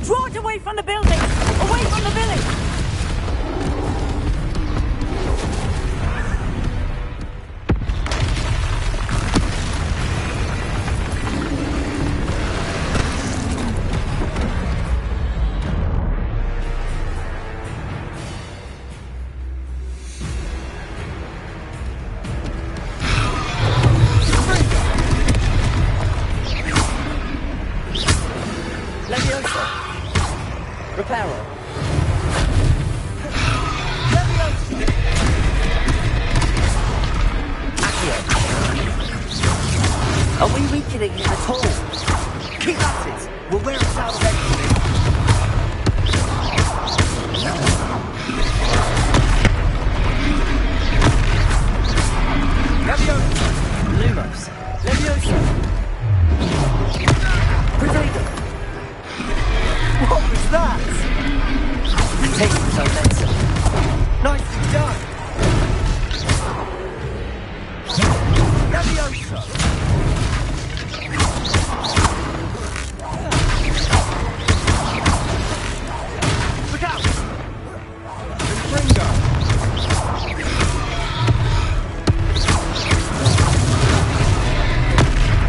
Draw it away from the building! Away from the village! Reparo. Accio. Are we weakening him at all? Keep at it! We'll wear us out eventually. Leviosa! Lumos! Leviosa! Protego! What was that? Taking his own medicine. Nicely done! Leviosa! Look out! Ringo!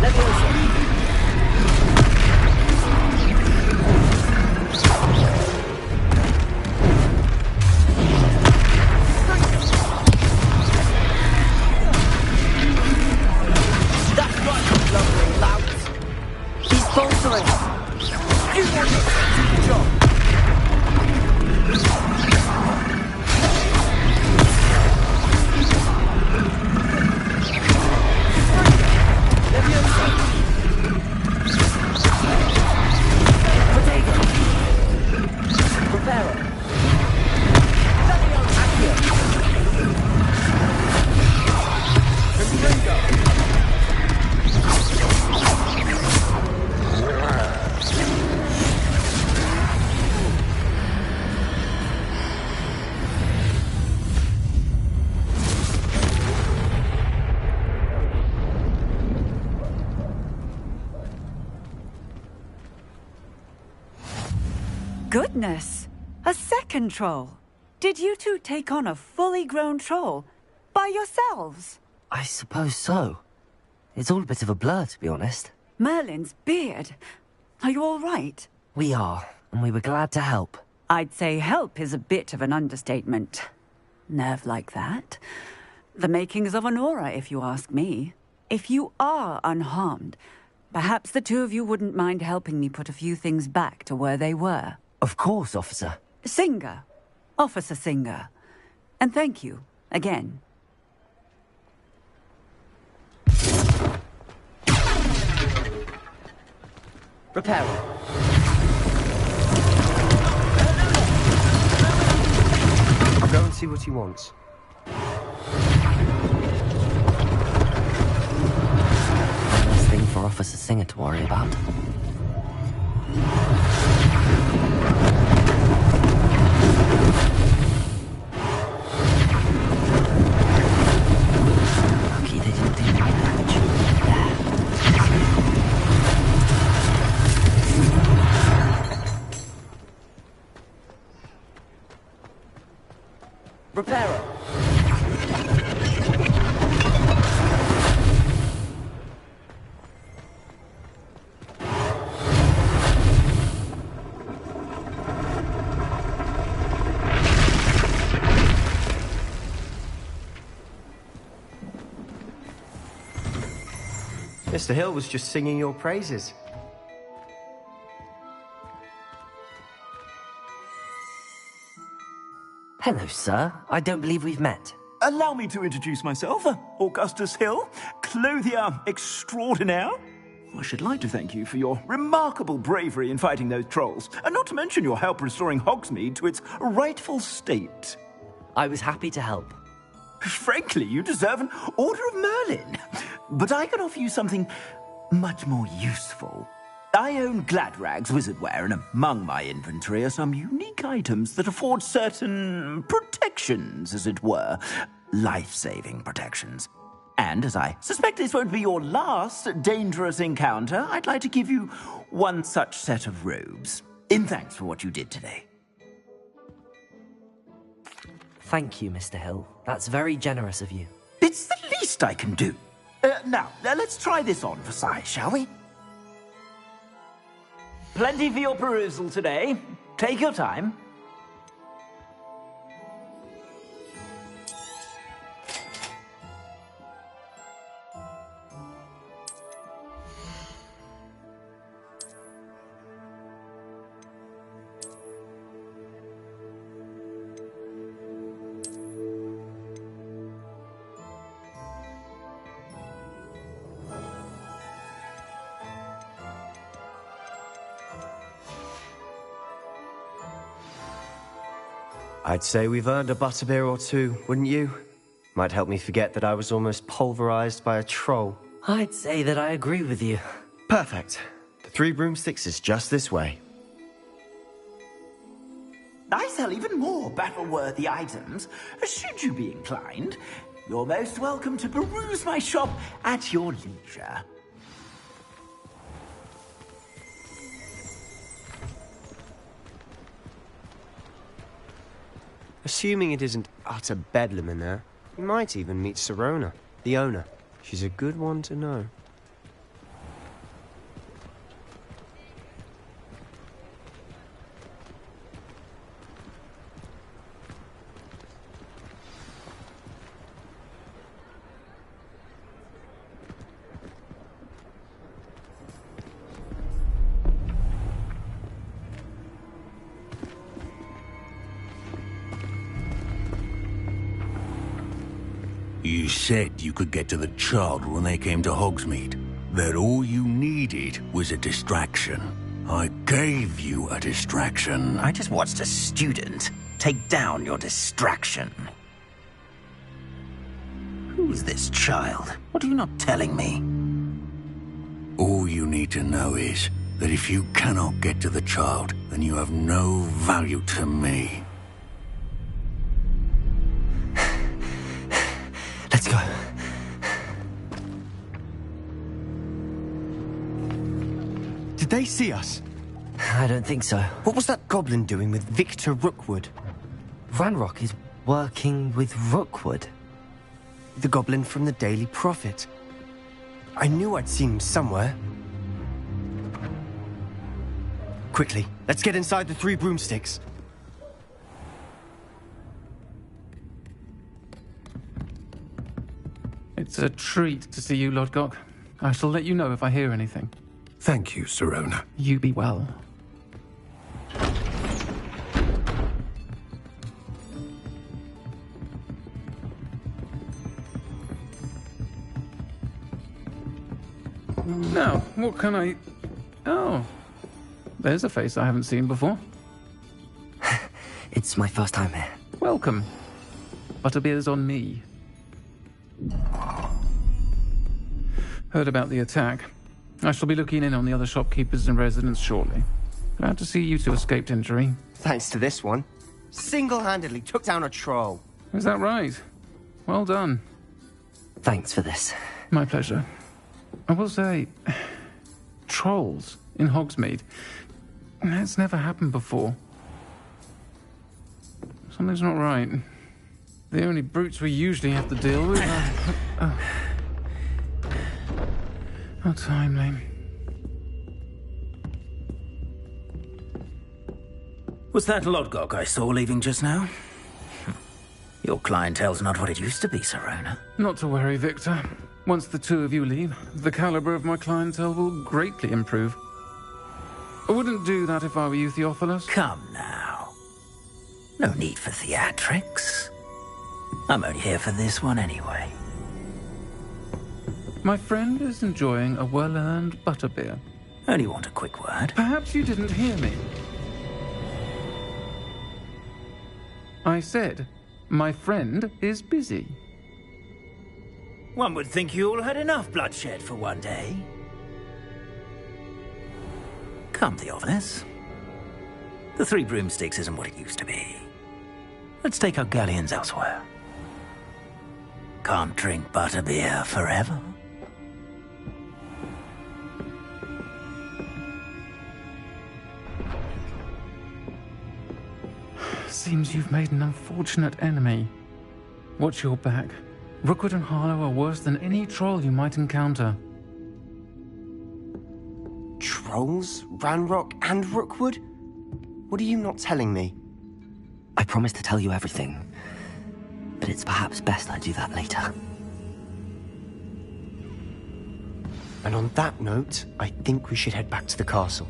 Leviosa! That's right, you lovely louts! He's faltering! You want to do the job! Leviosa! Protego! Reparo! Accio! Ringo! Goodness! A second troll! Did you two take on a fully grown troll? By yourselves? I suppose so. It's all a bit of a blur, to be honest. Merlin's beard. Are you all right? We are, and we were glad to help. I'd say help is a bit of an understatement. Nerve like that. The makings of an aura, if you ask me. If you are unharmed, perhaps the two of you wouldn't mind helping me put a few things back to where they were. Of course, officer. Singer. Officer Singer. And thank you, again. Reparo. I'll go and see what he wants. Last thing for Officer Singer to worry about. Lucky they didn't do any damage. Reparo. Mr. Hill was just singing your praises. Hello, sir. I don't believe we've met. Allow me to introduce myself, Augustus Hill, clothier extraordinaire. I should like to thank you for your remarkable bravery in fighting those trolls, and not to mention your help restoring Hogsmeade to its rightful state. I was happy to help. Frankly, you deserve an Order of Merlin. But I can offer you something much more useful. I own Gladrag's wizardware, and among my inventory are some unique items that afford certain protections, as it were. Life-saving protections. And as I suspect this won't be your last dangerous encounter, I'd like to give you one such set of robes, in thanks for what you did today. Thank you, Mr. Hill. That's very generous of you. It's the least I can do. Now, let's try this on for size, shall we? Plenty for your perusal today. Take your time. I'd say we've earned a butterbeer or two, wouldn't you? Might help me forget that I was almost pulverized by a troll. I'd say that I agree with you. Perfect. The Three Broomsticks is just this way. I sell even more battle-worthy items. Should you be inclined, you're most welcome to peruse my shop at your leisure. Assuming it isn't utter bedlam in there, you might even meet Sirona, the owner. She's a good one to know. You said you could get to the child when they came to Hogsmeade. That all you needed was a distraction. I gave you a distraction. I just watched a student take down your distraction. Who's this child? What are you not telling me? All you need to know is that if you cannot get to the child, then you have no value to me. Let's go. Did they see us? I don't think so. What was that goblin doing with Victor Rookwood? Ranrock is working with Rookwood. The goblin from the Daily Prophet. I knew I'd seen him somewhere. Quickly, let's get inside the Three Broomsticks. It's a treat to see you, Lodgok. I shall let you know if I hear anything. Thank you, Sirona. You be well. Now, what can I... Oh, there's a face I haven't seen before. It's my first time here. Welcome. Butterbeer's on me. Heard about the attack. I shall be looking in on the other shopkeepers and residents shortly. Glad to see you two escaped injury. Thanks to this one. Single-handedly took down a troll. Is that right? Well done. Thanks for this. My pleasure. I will say, trolls in Hogsmeade. That's never happened before. Something's not right. The only brutes we usually have to deal with are... How timely. Was that Lodgok I saw leaving just now? Your clientele's not what it used to be, Sirona. Not to worry, Victor. Once the two of you leave, the caliber of my clientele will greatly improve. I wouldn't do that if I were you, Theophilus. Come now. No need for theatrics. I'm only here for this one anyway. My friend is enjoying a well-earned butterbeer. Only want a quick word. Perhaps you didn't hear me. I said, my friend is busy. One would think you all had enough bloodshed for one day. Come, Theophilus. The Three Broomsticks isn't what it used to be. Let's take our galleons elsewhere. Can't drink butterbeer forever. Seems you've made an unfortunate enemy. Watch your back. Rookwood and Harlow are worse than any troll you might encounter. Trolls? Ranrock and Rookwood? What are you not telling me? I promised to tell you everything, but it's perhaps best I do that later. And on that note, I think we should head back to the castle.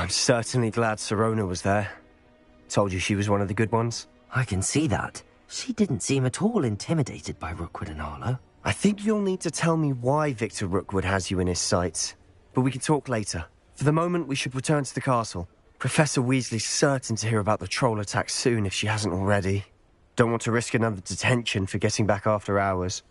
I'm certainly glad Sirona was there. Told you she was one of the good ones. I can see that. She didn't seem at all intimidated by Rookwood and Arlo. I think you'll need to tell me why Victor Rookwood has you in his sights. But we can talk later. For the moment, we should return to the castle. Professor Weasley's certain to hear about the troll attack soon if she hasn't already. Don't want to risk another detention for getting back after hours.